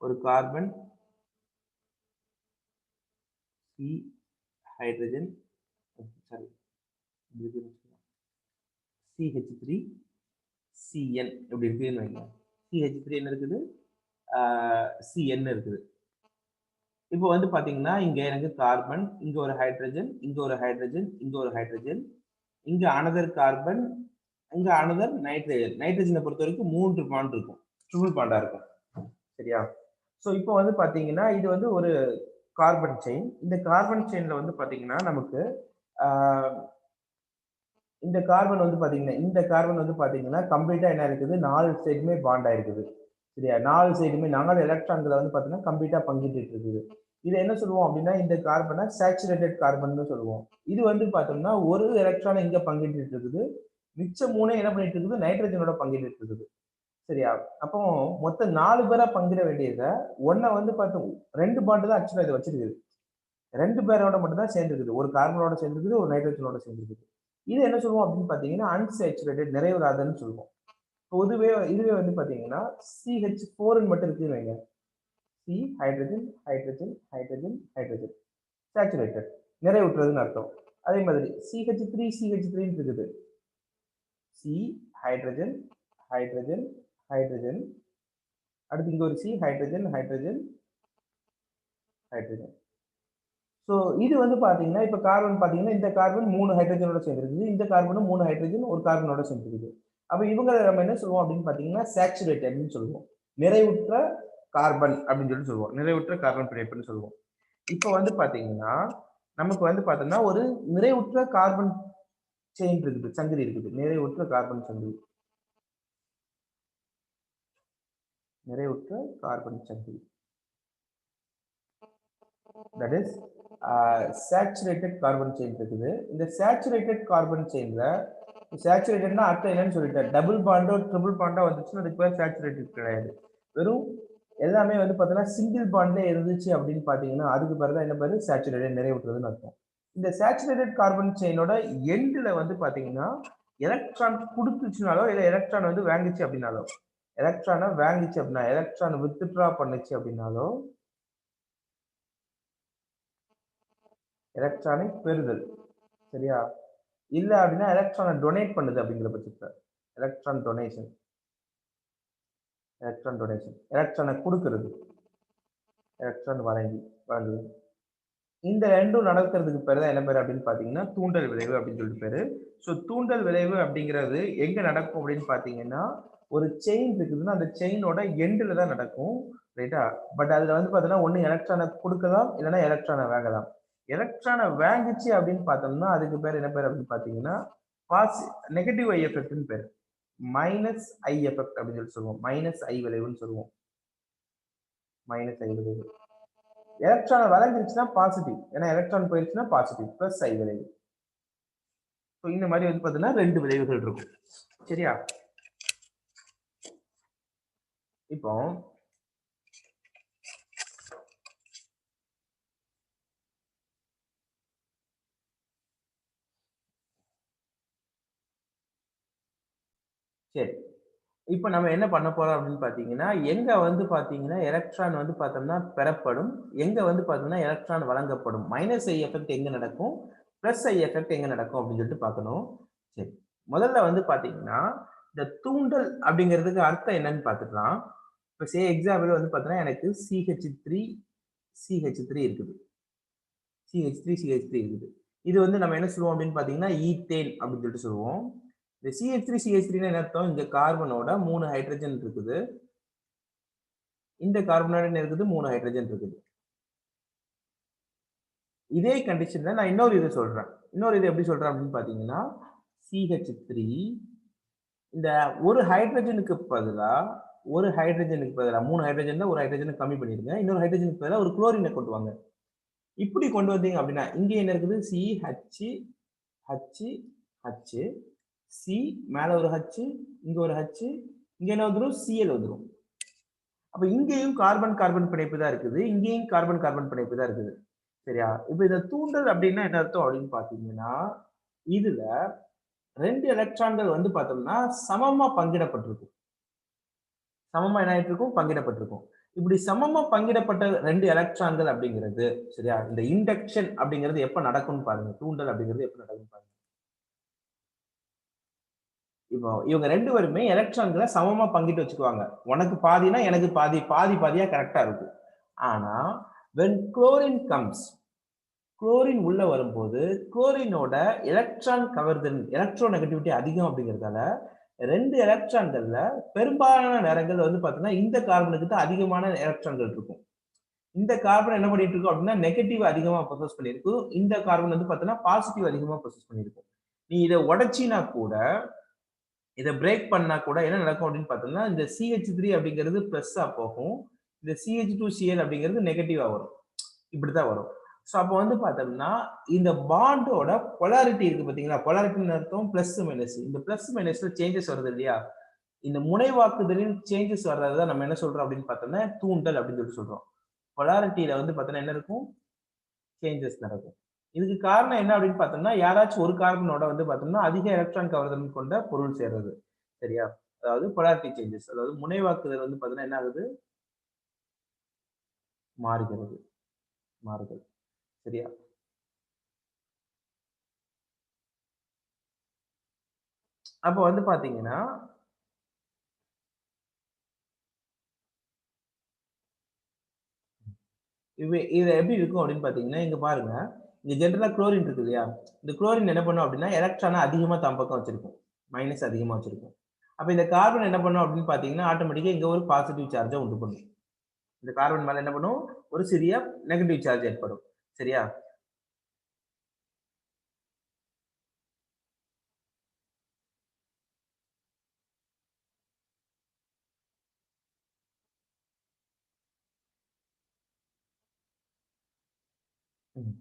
ஒரு carbon, C hydrogen, sorry CH3 CN இப்படி இருக்குன்னு வைங்க. CH3 என்ன இருக்குது, CN இருக்குது. இப்போ வந்து பாத்தீங்கன்னா இங்க எனக்கு கார்பன், இங்க ஒரு ஹைட்ரஜன், இங்க ஒரு ஹைட்ரஜன், இங்க ஒரு ஹைட்ரஜன், இங்க அனதர் கார்பன், இங்க அனதர் நைட்ரஜன். நைட்ரஜனை பொறுத்த வரைக்கும் 3 பாண்ட் இருக்கும், ட்ரிபிள் பாண்டா இருக்கும். சரியா? ஸோ இப்போ வந்து பாத்தீங்கன்னா இது வந்து ஒரு கார்பன் செயின். இந்த கார்பன் செயின்ல வந்து பாத்தீங்கன்னா நமக்கு இந்த கார்பன் வந்து பாத்தீங்கன்னா கம்ப்ளீட்டா என்ன இருக்குது, 4 சைடுமே பாண்ட் ஆயிருக்குது. சரியா? 4 சைடுமே 4 எலக்ட்ரான்களை வந்து பாத்தீங்கன்னா கம்ப்ளீட்டா பங்கிட்டு இருக்குது. இதை என்ன சொல்லுவோம் அப்படின்னா இந்த கார்பனை சேச்சுரேட்டட் கார்பன் சொல்லுவோம். இது வந்து பார்த்தோம்னா ஒரு எலக்ட்ரானை இங்க பங்கிட்டு இருக்குது, மிச்ச 3 என்ன பண்ணிட்டு இருக்குது, நைட்ரஜனோட பங்கிட்டு இருக்குது. சரியா? அப்போ மொத்தம் 4 பேரா பங்கிட வேண்டியதை ஒன்ன வந்து பார்த்தோம் 2 பாண்டு தான் ஆக்சுவலா இது வச்சிருக்குது. 2 பேரோட மட்டும் தான் சேர்ந்துருக்குது. ஒரு கார்பனோட சேர்ந்துருக்குது, ஒரு நைட்ரஜனோட சேர்ந்துருக்குது. இது என்ன சொல்லுவோம் அப்படின்னு பாத்தீங்கன்னா அன்சேச்சுரேட்டட், நிறைவுறாதன்னு சொல்லுவோம். இதுவே வந்து பாத்தீங்கன்னா CH4 மட்டும் இருக்குன்னு வைங்க. C hydrogen hydrogen hydrogen hydrogen saturated, நிறைவுற்றதுன்னு அர்த்தம். அதே மாதிரி CH3 இருக்குது. சி ஹைட்ரஜன் ஹைட்ரஜன் ஹைட்ரஜன், அடுத்து இங்க ஒரு C hydrogen hydrogen hydrogen. So இது வந்து பாத்தீங்கன்னா இப்ப கார்பன் பாத்தீங்கன்னா இந்த கார்பன் 3 ஹைட்ரஜனோட சேர்ந்துருக்குது, இந்த கார்பனும் 3 ஹைட்ரஜன் ஒரு கார்பனோட சேர்ந்துருக்குது. அப்ப இவங்க நம்ம என்ன சொல்லுவோம் அப்படின்னு பாத்தீங்கன்னா சேச்சுரேட்டட்னு சொல்லுவோம், நிறைவுற்ற கார்பன் அப்படின்னு சொல்லி சொல்லுவோம், நிறைவுற்ற கார்பன் பிணைப்புன்னு சொல்லுவோம். இப்போ வந்து பாத்தீங்கன்னா நமக்கு வந்து பாத்தோம்னா ஒரு நிறைவுற்ற கார்பன் செயின் இருக்குது, சங்கிலி இருக்குது, நிறைவுற்ற கார்பன் சங்கிலி, நிறைவுற்ற கார்பன் சங்கிலி. That is saturated carbon chain இருக்குது. இந்த சேச்சுரேட்டட் கார்பன் செயின்ல சேச்சுரேட்டட்னா அர்த்தம் என்னன்னு சொல்லிட்டேன், டபுள் பாண்டோ ட்ரிபிள் பாண்டோ வந்துச்சுன்னா அதுக்கு பேர் சேச்சுரேட்டட் கிடையாது. வெறும் எல்லாமே வந்து பார்த்தீங்கன்னா சிங்கிள் பாண்ட்ல இருந்துச்சு அப்படின்னு பாத்தீங்கன்னா அதுக்கு பேர் தான் என்ன பேரு, சேச்சுரேட்டட், நிறைவுற்றதுன்னு அர்த்தம். இந்த சேச்சுரேட்டட் கார்பன் செயினோட எண்ட்ல வந்து பாத்தீங்கன்னா எலக்ட்ரான் கொடுத்துச்சுனாலோ இல்ல எலக்ட்ரான் வந்து வாங்கிச்சு அப்படின்னாலோ, எலக்ட்ரானை வாங்கிச்சு அப்படின்னா, எலக்ட்ரான் வித்ட்ரா பண்ணுச்சு அப்படின்னாலோ, எலக்ட்ரானை பெறுதல். சரியா? இல்ல அப்படின்னா எலக்ட்ரானை டொனேட் பண்ணுது அப்படிங்கிற பட்சத்துல எலக்ட்ரான் டொனேஷன், எலக்ட்ரானை கொடுக்கிறது, எலக்ட்ரான் வழங்குது. இந்த ரெண்டும் நடக்கிறதுக்கு பேர் தான் என்ன பேர் அப்படின்னு பாத்தீங்கன்னா தூண்டல் விளைவு அப்படின்னு சொல்லிட்டு பேரு. ஸோ தூண்டல் விளைவு அப்படிங்கிறது எங்க நடக்கும் அப்படின்னு பாத்தீங்கன்னா ஒரு செயின் இருக்குதுன்னா அந்த செயினோட எண்டுல தான் நடக்கும். ரைட்டா? பட் அதுல வந்து பாத்தீங்கன்னா ஒண்ணு எலக்ட்ரானை கொடுக்கலாம், இல்லைன்னா எலக்ட்ரானை வாங்கலாம். எலக்ட்ரானை வாங்கிச்சு அப்படின்னு பார்த்தோம்னா அதுக்கு பேர் என்ன பேர் அப்படின்னு பாத்தீங்கன்னா நெகட்டிவ் ஐ எஃபெக்ட்னு பேர், மைனஸ் ஐ எஃபெக்ட் அப்படின்னு சொல்லி சொல்லுவோம், மைனஸ் ஐ விளைவுன்னு சொல்லுவோம், மைனஸ் ஐ விளைவு. எலக்ட்ரானை வளைஞ்சிருச்சுன்னா பாசிட்டிவ், ஏன்னா எலக்ட்ரான் போயிருச்சுன்னா பாசிட்டிவ், பிளஸ் ஐ விளைவு. ஸோ இந்த மாதிரி வந்து பார்த்தீங்கன்னா 2 விளைவுகள் இருக்கும். சரியா? இப்போ சரி. இப்ப நம்ம என்ன பண்ண போறோம் அப்படின்னு பார்த்தீங்கன்னா, எங்க வந்து பார்த்தீங்கன்னா, எலக்ட்ரான் வந்து பார்த்தோம்னா பெறப்படும், எங்க வந்து பார்த்தீங்கன்னா, எலக்ட்ரான் வழங்கப்படும். மைனஸ் ஐ எஃபெக்ட் எங்க நடக்கும்? பிளஸ் ஐ எஃபெக்ட் எங்க நடக்கும் அப்படின்னு சொல்லிட்டு பார்க்கணும். சரி. முதல்ல வந்து பார்த்தீங்கன்னா, இந்த தூண்டல் அப்படிங்கிறதுக்கு அர்த்தம் என்னன்னு பார்த்துக்கலாம். இப்ப எக்ஸாம்பிள் வந்து பார்த்தீங்கன்னா, எனக்கு CH3 CH3 இருக்குது. CH3 இருக்குது. இது வந்து நம்ம என்ன சொல்லுவோம் அப்படின்னு பார்த்தீங்கன்னா, ஈத்தேன் அப்படின்னு சொல்லிட்டு சொல்லுவோம். இந்த CH3 என்ன அர்த்தம்? இந்த கார்பனோட 3 ஹைட்ரஜன் இருக்குது. இந்த கார்பனோட என்ன இருக்குது? 3 ஹைட்ரஜன் இருக்குது. இதே கண்டிஷன்ல நான் இன்னொரு இது சொல்றேன். இன்னொரு இது எப்படி சொல்றேன் அப்படின்னு பார்த்தீங்கன்னா, CH3 இந்த ஒரு ஹைட்ரஜனுக்கு பதிலா 3 ஹைட்ரஜன்ல 1 ஹைட்ரஜன கம்மி பண்ணிருங்க. இன்னொரு ஹைட்ரஜனுக்கு பதிலா ஒரு குளோரின கொண்டு வாங்க. இப்படி கொண்டு வந்தீங்க அப்படின்னா, இங்க என்ன இருக்குது? CH, H, H, C மேல ஒரு H, இங்க ஒரு H, இங்க என்ன வந்துரும்? Cl வந்துரும். அப்ப இங்கேயும் கார்பன் கார்பன் பிணைப்பு தான் இருக்குது. இங்கேயும் கார்பன் கார்பன் பிணைப்பு தான் இருக்குது. சரியா? இப்ப இத தூண்டல் அப்படின்னா என்ன அர்த்தம் அப்படின்னு பாத்தீங்கன்னா, இதுல 2 எலக்ட்ரான்கள் வந்து பார்த்தோம்னா, சமமா பங்கிடப்பட்டிருக்கும். சமமா என்ன ஆயிட்டு இருக்கும்? பங்கிடப்பட்டிருக்கும். இப்படி சமமா பங்கிடப்பட்ட 2 எலக்ட்ரான்கள் அப்படிங்கிறது, சரியா? இந்த இண்டக்ஷன் அப்படிங்கிறது எப்ப நடக்கும்னு பாருங்க. தூண்டல் அப்படிங்கிறது எப்ப நடக்கும்னு பாருங்க. இப்போ இவங்க 2 பேருமே எலக்ட்ரான்கள சமமா பங்கிட்டு வச்சுக்குவாங்க. உனக்கு பாதினா எனக்கு பாதி, பாதி பாதியா கரெக்ட்டா இருக்கும். ஆனா, when chlorine comes குளோரின் உள்ள வரும்போது, குளோரினோட எலக்ட்ரான் கவர்திறன், எலக்ட்ரோ நெகட்டிவிட்டி அதிகம் அப்படிங்கிறதால, 2 எலக்ட்ரான்கள்ல பெரும்பாலான நேரங்கள்ல வந்து பார்த்தீங்கன்னா, இந்த கார்பனுக்கு தான் அதிகமான எலக்ட்ரான்கள் இருக்கும். இந்த கார்பன் என்ன பண்ணிட்டு இருக்கும் அப்படின்னா, நெகட்டிவ் அதிகமா பொசஸ் பண்ணியிருக்கும். இந்த கார்பன் வந்து பார்த்தீங்கன்னா, பாசிட்டிவ் அதிகமா பொசஸ் பண்ணியிருக்கும். நீ இத உடைச்சினா கூட, இத பிரேக் பண்ணா கூட என்ன நடக்கும் அப்படின்னு பார்த்தோம்னா, இந்த CH3 அப்படிங்கிறது பிளஸ்ஸா போகும். இந்த CH2Cl அப்படிங்கிறது நெகட்டிவா வரும். இப்படித்தான் வரும். சோ அப்ப வந்து பார்த்தோம்னா, இந்த பாண்டோட பொலாரிட்டி இருக்கு பார்த்தீங்களா? பொலாரிட்டின்னு அர்த்தம் பிளஸ், மைனஸ். இந்த பிளஸ், மைனஸ்ல சேஞ்சஸ் வருது இல்லையா? இந்த முனைவாக்குதலின் சேஞ்சஸ் வர்றத தான் நம்ம என்ன சொல்றோம் அப்படின்னு பார்த்தோம்னா, தூண்டல் அப்படின்னு சொல்லிட்டு சொல்றோம். பொலாரிட்டியில வந்து பார்த்தோம்னா என்ன இருக்கும்? சேஞ்சஸ் நடக்கும். இதுக்கு காரணம் என்ன அப்படின்னு பார்த்தோம்னா, யாராச்சும் ஒரு கார்பனோட வந்து பார்த்தோம்னா, அதிக எலக்ட்ரான் கவர்திறன் கொண்ட பொருள் சேர்றது. சரியா? அதாவது பொலாரிட்டி சேஞ்சஸ். அதாவது முனைவாக்குதல் வந்து பார்த்தோம்னா என்ன ஆகுது? மாறுகிறது. மாறுதல். சரியா? அப்ப வந்து பார்த்தீங்கன்னா இது எப்படி இருக்கும் அப்படின்னு பார்த்தீங்கன்னா, இங்க பாருங்க. இங்க ஜெனரலா குளோரின் இருக்கு இல்லையா? இந்த குளோரின் என்ன பண்ணும் அப்படின்னா, எலக்ட்ரான அதிகமா தன் பக்கம் வச்சிருக்கும். மைனஸ் அதிகமா வச்சிருக்கும். அப்ப இந்த கார்பன் என்ன பண்ணும் அப்படின்னு பார்த்தீங்கன்னா, ஆட்டோமேட்டிக்கா இங்க ஒரு பாசிட்டிவ் சார்ஜ உண்டு பண்ணும். இந்த கார்பன் மேல என்ன பண்ணும்? ஒரு சிறிய நெகட்டிவ் சார்ஜ் ஏற்படும். சரியா? ம்.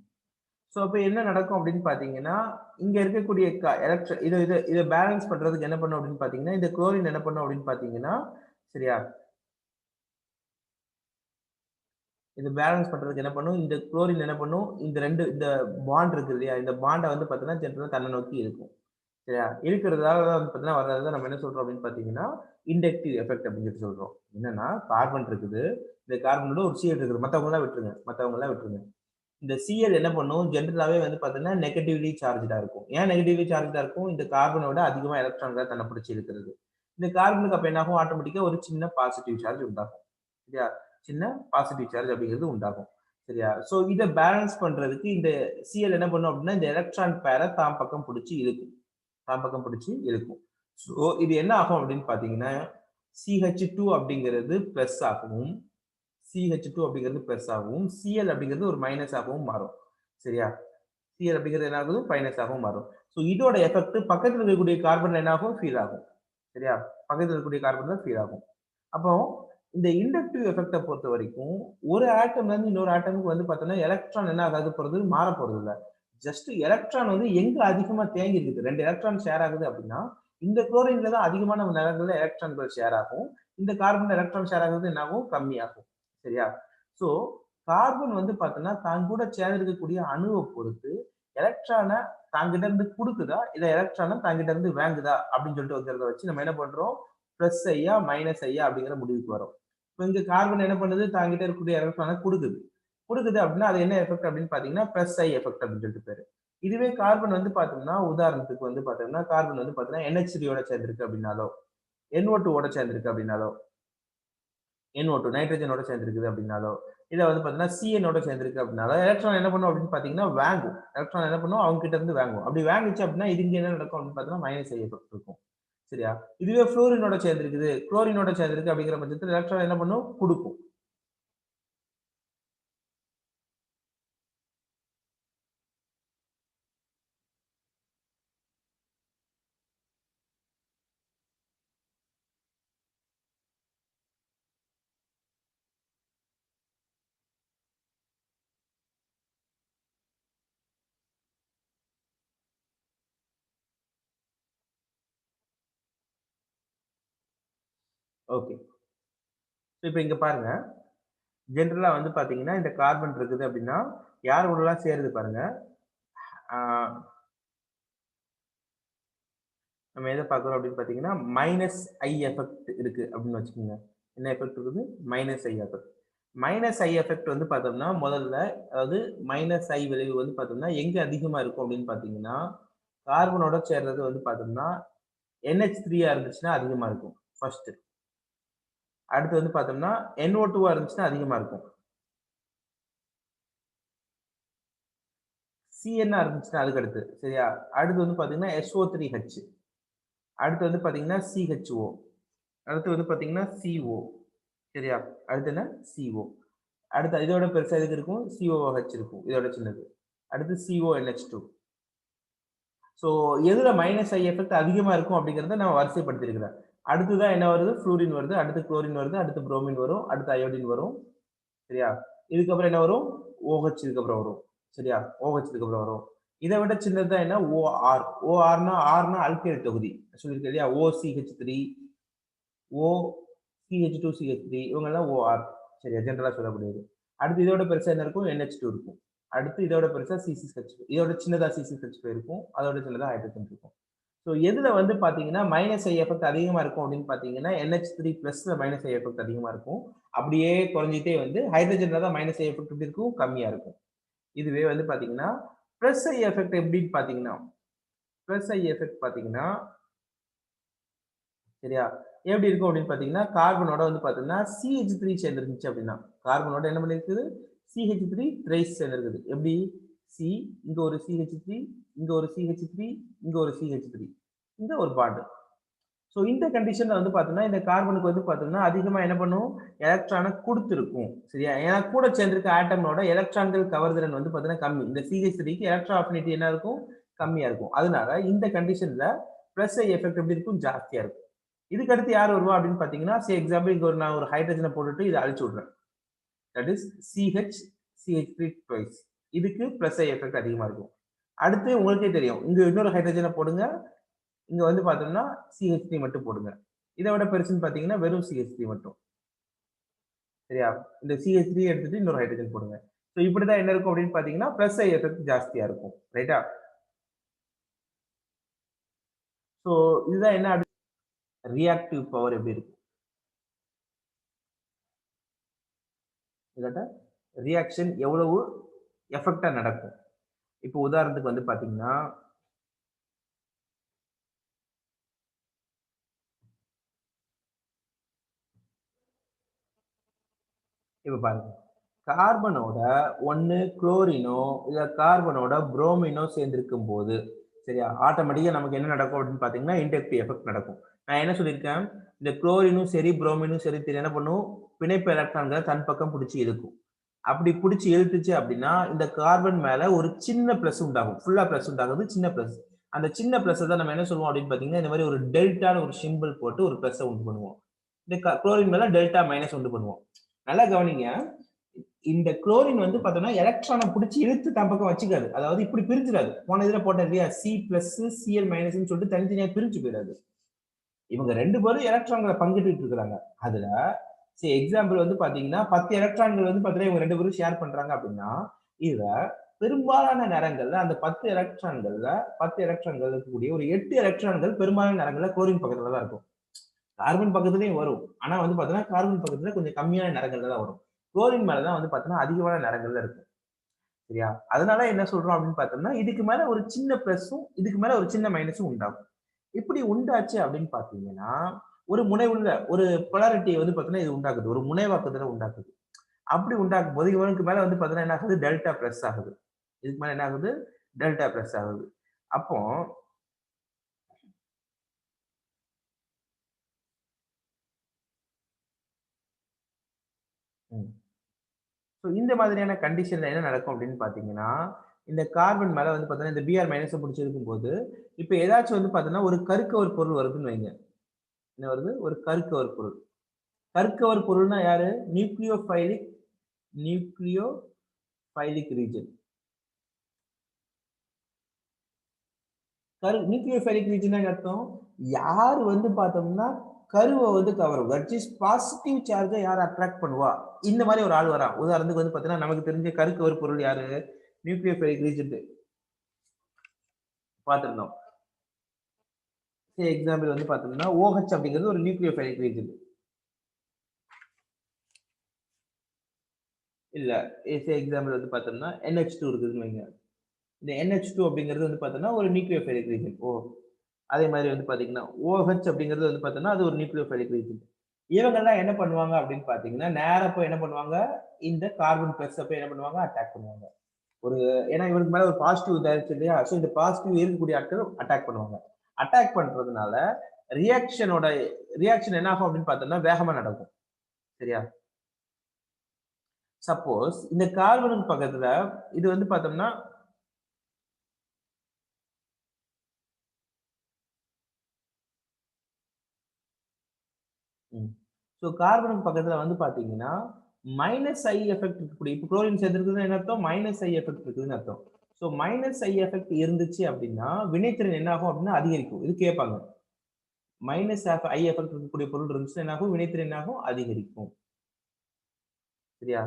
சோ அப்ப என்ன நடக்கும் அப்படின்னு பார்த்தீங்கன்னா, இங்க இருக்கக்கூடிய இத பேலன்ஸ் பண்றதுக்கு என்ன பண்ணும் அப்படின்னு பார்த்தீங்கன்னா, இந்த குளோரின் என்ன பண்ணும் அப்படின்னு பார்த்தீங்கன்னா, சரியா? இத பேலன்ஸ் பண்றதுக்கு என்ன பண்ணும், இந்த குளோரின் என்ன பண்ணும், இந்த பாண்ட் இருக்கு இல்லையா? இந்த பாண்ட வந்து பார்த்தீங்கன்னா, ஜெனரலா தன்ன நோக்கி இழுக்கும். சரியா? இழுக்கிறதால தான் வந்து பார்த்தீங்கன்னா, வர்றத நம்ம என்ன சொல்றோம் அப்படின்னு பார்த்தீங்கன்னா, இண்டக்டிவ் எஃபெக்ட் அப்படின்னு சொல்லிட்டு சொல்றோம். என்னன்னா, கார்பன் இருக்குது. இந்த கார்பனோட ஒரு Cl இருக்குது. மத்தவங்கலாம் விட்டுருங்க. மத்தவங்கலாம் விட்டுருங்க. இந்த Cl என்ன பண்ணும், ஜெனரலாவே வந்து பார்த்தீங்கன்னா, நெகட்டிவ்லி சார்ஜ்டா இருக்கும். ஏன் நெகட்டிவ்லி சார்ஜ்டா இருக்கும்? இந்த கார்பன விட அதிகமா எலக்ட்ரான்கள தன்ன பிடிச்சு இழுக்கிறது. இந்த கார்பனுக்கு அப்ப என்ன ஆகும்? ஆட்டோமேட்டிக்கா ஒரு சின்ன பாசிட்டிவ் சார்ஜ் உண்டாகும். சரியா? சின்ன பாசிட்டிவ் சார்ஜ் அப்படிங்கிறது உண்டாகும். சரியா? சோ இத பேலன்ஸ் பண்றதுக்கு இந்த Cl என்ன பண்ணும் அப்படின்னா, இந்த எலக்ட்ரான் பேர தான் பக்கம் புடிச்சு இழுக்கும். தான் பக்கம் பிடிச்சு இழுக்கும். ஸோ இது என்ன ஆகும் அப்படின்னு பார்த்தீங்கன்னா, CH2 அப்படிங்கிறது பிளஸ் ஆகவும், CH2 அப்படிங்கிறது பிளஸ் ஆகவும், Cl அப்படிங்கிறது ஒரு மைனஸ் ஆகவும் மாறும். சரியா? Cl அப்படிங்கிறது என்ன ஆகுது? மைனஸ் ஆகவும் மாறும். ஸோ இதோட எஃபெக்ட் பக்கத்துல இருக்கக்கூடிய கார்பன் என்ன ஆகும்? ஃபீல் ஆகும். சரியா? பக்கத்துல இருக்கக்கூடிய கார்பன்ல ஃபீல் ஆகும். அப்போ இந்த இண்டக்டிவ் எஃபெக்ட்ட பொறுத்தவரைக்கும், ஒரு ஆட்டம்ல இருந்து இன்னொரு ஆட்டமுக்கு வந்து பார்த்தோம்னா, எலக்ட்ரான் என்ன ஆகாது போறது? மாற போறதில்ல. ஜஸ்ட் எலக்ட்ரான் வந்து எங்க அதிகமா தேங்கி இருக்குது, 2 எலக்ட்ரான் ஷேர் ஆகுது அப்படின்னா இந்த குளோரின்ல தான் அதிகமான நேரங்கள்ல எலக்ட்ரான்கள் ஷேர் ஆகும். இந்த கார்பன் எலக்ட்ரான் ஷேர் ஆகுறது என்ன ஆகும், கம்மியாகும். சரியா? சோ கார்பன் வந்து பார்த்தீங்கன்னா தான் கூட சேர்ந்திருக்கக்கூடிய அணுவை பொறுத்து எலக்ட்ரானை தாங்கிட்ட இருந்து கொடுக்குதா இல்ல எலக்ட்ரானை தாங்கிட்ட இருந்து வாங்குதா அப்படின்னு சொல்லிட்டு வைக்கிறத வச்சு நம்ம என்ன பண்றோம், பிளஸ் ஐயா மைனஸ் ஐயா அப்படிங்கிற முடிவுக்கு வரும். இப்போ இங்க கார்பன் என்ன பண்ணுது, தாங்கிட்ட இருக்கக்கூடிய எலக்ட்ரானை கொடுக்குது கொடுக்குது அப்படின்னா அது என்ன எஃபெக்ட் அப்படின்னு பாத்தீங்கன்னா பிளஸ் ஐ எஃபெக்ட் அப்படின்னு சொல்லிட்டு பேரு. இதுவே கார்பன் வந்து பாத்தீங்கன்னா உதாரணத்துக்கு வந்து பாத்தீங்கன்னா கார்பன் வந்து பாத்தீங்கன்னா NH3 ஓட சேர்ந்திருக்கு அப்படின்னாலோ NO2 ஓட சேர்ந்திருக்கு அப்படின்னாலோ NO2 நைட்ரஜனோட சேர்ந்திருக்குது அப்படின்னாலோ இதை வந்து பாத்தீங்கன்னா CN ஓட சேர்ந்திருக்கு அப்படின்னாலோ எலக்ட்ரான் என்ன பண்ணும் அப்படின்னு பாத்தீங்கன்னா வாங்கும். எலக்ட்ரான் என்ன பண்ணும், அவங்க கிட்ட இருந்து வாங்கும். அப்படி வாங்கிச்சு அப்படின்னா இது இங்க என்ன நடக்கும் அப்படின்னு பாத்தீங்கன்னா மைனஸ் ஐ எஃபெக்ட் இருக்கும். சரியா? இதுவே புளோரினோட சேர்ந்திருக்குது, குளோரினோட சேர்ந்திருக்கு அப்படிங்கிற பட்சத்தில் எலக்ட்ரான் என்ன பண்ணும், கொடுக்கும். ஓகே, இப்போ இங்க பாருங்க, ஜென்ரலா வந்து பாத்தீங்கன்னா இந்த கார்பன் இருக்குது அப்படின்னா யார் கூடலாம் சேருது பாருங்க. நம்ம எதை பார்க்குறோம் அப்படின்னு பார்த்தீங்கன்னா மைனஸ் ஐ எஃபெக்ட் இருக்கு அப்படின்னு வச்சுக்கோங்க. என்ன எஃபெக்ட் இருக்குது, மைனஸ் ஐ எஃபெக்ட். மைனஸ் ஐ எஃபெக்ட் வந்து பார்த்தோம்னா முதல்ல, அதாவது மைனஸ் ஐ விளைவு வந்து பார்த்தோம்னா எங்க அதிகமா இருக்கும் அப்படின்னு பார்த்தீங்கன்னா கார்பனோட சேர்றது வந்து பார்த்தோம்னா NH3 இருந்துச்சுன்னா அதிகமா இருக்கும் ஃபர்ஸ்ட். அடுத்து வந்து பார்த்தோம்னா NO2 இருந்துச்சுன்னா அதிகமா இருக்கும். CN இருந்துச்சுன்னா அதுக்கு அடுத்து. சரியா? அடுத்து வந்து பார்த்தீங்கன்னா SO3H. அடுத்து வந்து பார்த்தீங்கன்னா CHO. அடுத்து வந்து பார்த்தீங்கன்னா CO. சரியா? அடுத்து என்ன, CO. அடுத்து இதோட பெருசா எதுக்கு இருக்கும், COOH இருக்கும், இதோட சின்னது. அடுத்து CONH2. ஸோ எதுல மைனஸ் ஐ எஃபெக்ட் அதிகமா இருக்கும் அப்படிங்கிறத நான் வரிசைப்படுத்திருக்கிறேன். அடுத்துதான் என்ன வருது, ஃப்ளூரின் வருது, அடுத்து குளோரின் வருது, அடுத்து புரோமின் வரும், அடுத்து அயோடின் வரும். சரியா? இதுக்கப்புறம் என்ன வரும், OH இதுக்கப்புறம் வரும். சரியா? OH இதுக்கப்புறம் வரும். இதை விட சின்னதுதான் என்ன, OR. ORனா ஆர்னா அல்கைல் தொகுதி சொல்லியிருக்கேன் இல்லையா, OCH3 OCH2CH3 இவங்க எல்லாம் OR. சரியா? ஜென்ரலா சொல்லக்கூடியது. அடுத்து இதோட பெருசா என்ன இருக்கும், NH2 இருக்கும். அடுத்து இதோட பெருசா CCH5, இதோட சின்னதா CCH5 இருக்கும், அதோட சின்னதா ஹைட்ரஜன் இருக்கும். ஸோ எதுல வந்து பாத்தீங்கன்னா மைனஸ் ஐ எஃபெக்ட் அதிகமா இருக்கும் அப்படின்னு பாத்தீங்கன்னா NH3 பிளஸ்ல மைனஸ் ஐ எஃபெக்ட் அதிகமா இருக்கும். அப்படியே குறைஞ்சிட்டே வந்து ஹைட்ரஜன்ல தான் மைனஸ் ஐ எஃபெக்ட் இருக்கும், கம்மியா இருக்கும். இதுவே வந்து பாத்தீங்கன்னா பிளஸ் ஐ எஃபெக்ட் எப்படின்னு பாத்தீங்கன்னா, பிளஸ் ஐ எஃபெக்ட் பாத்தீங்கன்னா சரியா எப்படி இருக்கும் அப்படின்னு பாத்தீங்கன்னா கார்பனோட வந்து பாத்தீங்கன்னா CH3 சேர்ந்துருந்துச்சு அப்படின்னா, கார்பனோட என்ன பண்ணிருக்குது, CH3 ட்ரேஸ் சேர்ந்துருக்குது. எப்படி, சி இங்க ஒரு CH3, இங்க ஒரு CH3, இங்க ஒரு CH3, இங்க ஒரு பாண்ட். ஸோ இந்த கண்டிஷன்ல வந்து பாத்தீங்கன்னா இந்த கார்பனுக்கு வந்து பாத்தீங்கன்னா அதிகமா என்ன பண்ணும், எலக்ட்ரானை கொடுத்துருக்கும். சரியா? ஏன்னா கூட சேர்ந்திருக்க ஆட்டமோட எலக்ட்ரான்கள் கவர்திறன் வந்து பாத்தீங்கன்னா கம்மி. இந்த CH3க்கு எலக்ட்ரா அஃபினிட்டி என்ன இருக்கும், கம்மியா இருக்கும். அதனால இந்த கண்டிஷன்ல பிளஸ் ஐ எஃபெக்ட் எப்படி இருக்கும், ஜாஸ்தியா இருக்கும். இதுக்கு அடுத்து யார் வருவா அப்படின்னு பாத்தீங்கன்னா, எக்ஸாம்பிள் இங்க ஒரு நான் ஒரு ஹைட்ரஜனை போட்டுட்டு இதை அழிச்சு விடுறேன். That is CH3 twice. இதுக்கு பிளஸ் ஐ எஃபெக்ட் அதிகமா இருக்கும். அடுத்து உங்களுக்கே தெரியும், இங்க இன்னொரு ஹைட்ரஜனை போடுங்க, இங்க வந்து பாத்தோம்னா CH3 மட்டும் போடுங்க. இதை விட பெருசுன்னு பாத்தீங்கன்னா வெறும் CH3 மட்டும். சரியா? இந்த CH3 எடுத்துட்டு இன்னொரு ஹைட்ரஜன் போடுங்க. ஸோ இப்படிதான் என்ன இருக்கும் அப்படின்னு பாத்தீங்கன்னா பிளஸ் ஐ எஃபெக்ட் ஜாஸ்தியா இருக்கும். ரைட்டா? ஸோ இதுதான் என்ன, ரியாக்டிவ் பவர் எப்படி இருக்கும், இல்லாட்ட ரியாக்ஷன் எவ்வளவு எஃபெக்டா நடக்கும். இப்போ உதாரணத்துக்கு வந்து பாத்தீங்கன்னா இப்ப பாருங்க, கார்பனோட ஒன்னு குளோரினோ இல்ல கார்பனோட புரோமினோ சேர்ந்திருக்கும் போது சரியா ஆட்டோமேட்டிக்கா நமக்கு என்ன நடக்கும் அப்படின்னு பாத்தீங்கன்னா இண்டக்டிவ் எஃபெக்ட் நடக்கும். நான் என்ன சொல்லியிருக்கேன், இந்த குளோரினும் சரி புரோமினும் சரி என்ன பண்ணும், பிணைப்பு எலக்ட்ரான்களை தன் பக்கம் பிடிச்சி இழுக்கும். அப்படி பிடிச்சி இழுத்துச்சு அப்படின்னா இந்த கார்பன் மேல ஒரு சின்ன பிளஸ் உண்டாகும், ஃபுல்லா பிளஸ் உண்டாகுது, சின்ன பிளஸ். அந்த சின்ன பிளஸ் தான் நம்ம என்ன சொல்லுவோம் அப்படின்னு பாத்தீங்கன்னா இந்த மாதிரி ஒரு டெல்டான ஒரு சிம்பிள் போட்டு ஒரு பிளஸ் உண்டு பண்ணுவோம். இந்த குளோரின் மேல டெல்டா மைனஸ் உண்டு பண்ணுவோம். நல்லா கவனிங்க, இந்த குளோரின் வந்து பார்த்தோம்னா எலக்ட்ரானை பிடிச்சி இழுத்து தன் பக்கம் வச்சுக்காது. அதாவது இப்படி பிரிஞ்சிடாது. போன இதுல போட்டது இல்லையா? C பிளஸ் Cl மைனஸ்ன்னு சொல்லிட்டு தனித்தனியா பிரிஞ்சு போயிடாது. இவங்க 2 பேரும் எலக்ட்ரான்களை பங்கிட்டு இருக்கிறாங்க. அதுல எக்ஸாம்பிள் வந்து பாத்தீங்கன்னா 10 எலக்ட்ரான்கள் வந்து பாத்தீங்கன்னா இவங்க 2 பேரும் ஷேர் பண்றாங்க அப்படின்னா, இதுல பெரும்பாலான நேரங்கள்ல அந்த 10 எலக்ட்ரான்கள் இருக்கக்கூடிய ஒரு 8 எலக்ட்ரான்கள் பெரும்பாலான நேரங்கள்ல குளோரின் பக்கத்துல தான் இருக்கும். கார்பன் பக்கத்துலயும் வரும். ஆனா வந்து பாத்தீங்கன்னா கார்பன் பக்கத்துல கொஞ்சம் கம்மியான நேரங்கள்ல தான் வரும். குளோரின் மேல தான் வந்து பாத்தீங்கன்னா அதிகமான நேரங்கள்ல இருக்கும். சரியா? அதனால என்ன சொல்றோம் அப்படின்னு பார்த்தோம்னா, இதுக்கு மேல ஒரு சின்ன பிளஸும், இதுக்கு மேல ஒரு சின்ன மைனஸும் உண்டாகும். இப்படி உண்டாச்சு அப்படின்னு பார்த்தீங்கன்னா, ஒரு முனைவுள்ள ஒரு போலாரிட்டிய வந்து பார்த்தீங்கன்னா, இது உண்டாக்குது. ஒரு முனைவாக்குதல உண்டாக்குது. அப்படி உண்டாக்கும்போது, இவனுக்கு மேல வந்து பார்த்தீங்கன்னா என்ன ஆகுது? டெல்டா பிளஸ் ஆகுது. இதுக்கு மேல என்ன ஆகுது? டெல்டா பிளஸ் ஆகுது. அப்போ ம். ஸோ இந்த மாதிரியான கண்டிஷன்ல என்ன நடக்கும் அப்படின்னு பார்த்தீங்கன்னா, இந்த கார்பன் மேல வந்து பார்த்தீங்கன்னா, இந்த Br மைனஸ புடிச்சு இருக்கும்போது, இப்ப ஏதாச்சும் வந்து பார்த்தீங்கன்னா, ஒரு கருக்க ஒரு பொருள் வருதுன்னு வைங்க. என்ன வருது? ஒரு கருக்க ஒரு பொருள். கற்கவர் பொருள்னா யாரு? நியூக்ளியோபைலிக் ரீஜன். நியூக்ளியோபைலிக் ரீஜன்னா என்ன அர்த்தம்? யார் வந்து பார்த்தோம்னா, கருவ வந்து கவரும். தட் இஸ் பாசிட்டிவ் சார்ஜ யார் அட்ராக்ட் பண்ணுவா? இந்த மாரி ஒரு ஆள் வரான். உதாரணத்துக்கு வந்து பார்த்தீங்கன்னா, நமக்கு தெரிஞ்ச கருக்கவர் பொருள் யாரு? நியூக்ளியோபைலிக் ரீஜன் பார்த்திருந்தோம். எக்ஸாம்பிள் வந்து பார்த்தோம்னா, OH அப்படிங்கிறது ஒரு நியூக்ளியோபைலிக் ரீஜன். இல்ல. எக்ஸாம்பிள் வந்து பார்த்தோம்னா, NH2 இருக்குதுன்னு வைங்க. இந்த NH2 அப்படிங்கிறது வந்து பார்த்தோம்னா, ஒரு நியூக்ளியோபைலிக் ரீஜன். அதே மாரி வந்து பார்த்தீங்கன்னா, OH அப்படிங்கிறது வந்து பார்த்தோம்னா, அது ஒரு நியூக்ளியோபைலிக் ரீஜன். இவங்கலாம் என்ன பண்ணுவாங்க அப்படின்னு பார்த்தீங்கன்னா, நேரா போய் என்ன பண்ணுவாங்க, இந்த கார்பன் பிளஸ்ஸ போய் என்ன பண்ணுவாங்க, அட்டாக் பண்ணுவாங்க. ஒரு ஏன்னா இவனுக்கு மேல ஒரு பாசிட்டிவ் இதாயிருச்சு இல்லையா? ஸோ இந்த பாசிட்டிவ் இருக்கக்கூடிய ஆட்கள் அட்டாக் பண்ணுவாங்க. அட்டாக் பண்றதுனால ரியாக்ஷனோட ரியாக்ஷன் என்ன ஆகும் அப்படின்னு பார்த்தோம்னா, வேகமா நடக்கும். சரியா? சப்போஸ் இந்த கார்பனுக்கு பக்கத்துல இது வந்து பார்த்தோம்னா ம். ஸோ கார்பனுக்கு பக்கத்துல வந்து பார்த்தீங்கன்னா, மைனஸ் I எஃபெக்ட் இருக்கக்கூடிய இப்ப குளோரின் சேர்ந்திருக்குதுன்னா என்ன அர்த்தம்? மைனஸ் I எஃபெக்ட் இருக்குதுன்னு அர்த்தம். ஸோ மைனஸ் I எஃபெக்ட் இருந்துச்சு அப்படின்னா, வினைத்திறன் என்ன ஆகும் அப்படின்னா அதிகரிக்கும். இது கேட்பாங்க. I எஃபெக்ட் இருக்கக்கூடிய பொருள் இருந்துச்சுன்னா என்ன ஆகும்? வினைத்திறன் என்ன ஆகும்? அதிகரிக்கும். சரியா?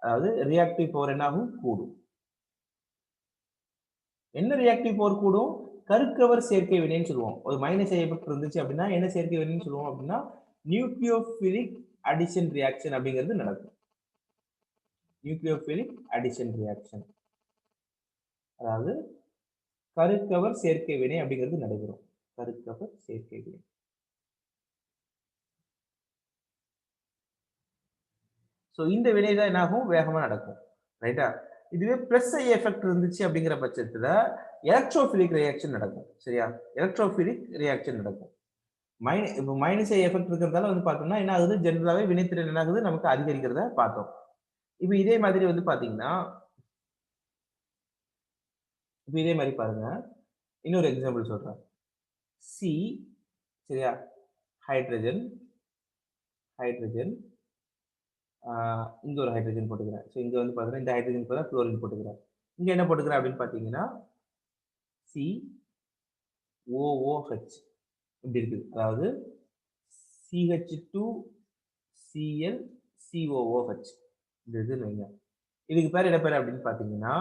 அதாவது ரியாக்டிவ் பவர் என்ன ஆகும்? கூடும். என்ன ரியாக்டிவ் பவர் கூடும்? கருக்கவர் சேர்க்கை வினைன்னு சொல்லுவோம். ஒரு மைனஸ் I எஃபெக்ட் இருந்துச்சு அப்படின்னா, என்ன சேர்க்கை வினைன்னு சொல்லுவோம் அப்படின்னா, நியூக்ளியோபிலிக் அடிஷன் ரியாக்ஷன் அப்படிங்கிறது நடக்கும். Nucleophilic addition reaction. அதாவது கருக்கவர் சேர்க்கை வினை அப்படிங்கிறது நடைபெறும். கருக்கவர் சேர்க்கை வினை. சோ இந்த வினை தான் என்ன ஆகும்? வேகமா நடக்கும். ரைட்டா? இதுவே பிளஸ் ஐ எஃபெக்ட் இருந்துச்சு அப்படிங்கிற பட்சத்துல எலக்ட்ரோபிலிக் ரியாக்ஷன் நடக்கும். சரியா? எலக்ட்ரோபிலிக் ரியாக்ஷன் நடக்கும். இப்ப மைனஸ் ஐ எஃபெக்ட் இருக்கிறதால வந்து பார்த்தோம்னா என்ன ஆகுது? ஜெனரலாவே வினைத்திறன் என்ன ஆகுது? நமக்கு அதிகரிக்கிறத பார்த்தோம். இப்ப இதே மாதிரி வந்து பார்த்தீங்கன்னா, இப்ப இதே மாரி பாருங்க. இன்னொரு எக்ஸாம்பிள் சொல்றேன். சி சரியா? ஹைட்ரஜன், ஹைட்ரஜன் ஆ இங்க ஒரு ஹைட்ரஜன் போட்டுக்கிறேன். ஸோ இங்க வந்து பார்த்தீங்கன்னா, இந்த ஹைட்ரஜன் பதிலா குளோரின் போட்டுக்கிறேன். இங்க என்ன போட்டுக்கிறேன் அப்படின்னு பார்த்தீங்கன்னா, COOH இப்படி இருக்குது. அதாவது CH2Cl COOH இந்த இதுன்னு வைங்க. இதுக்கு பேர் என்ன பேரு அப்படின்னு பார்த்தீங்கன்னா,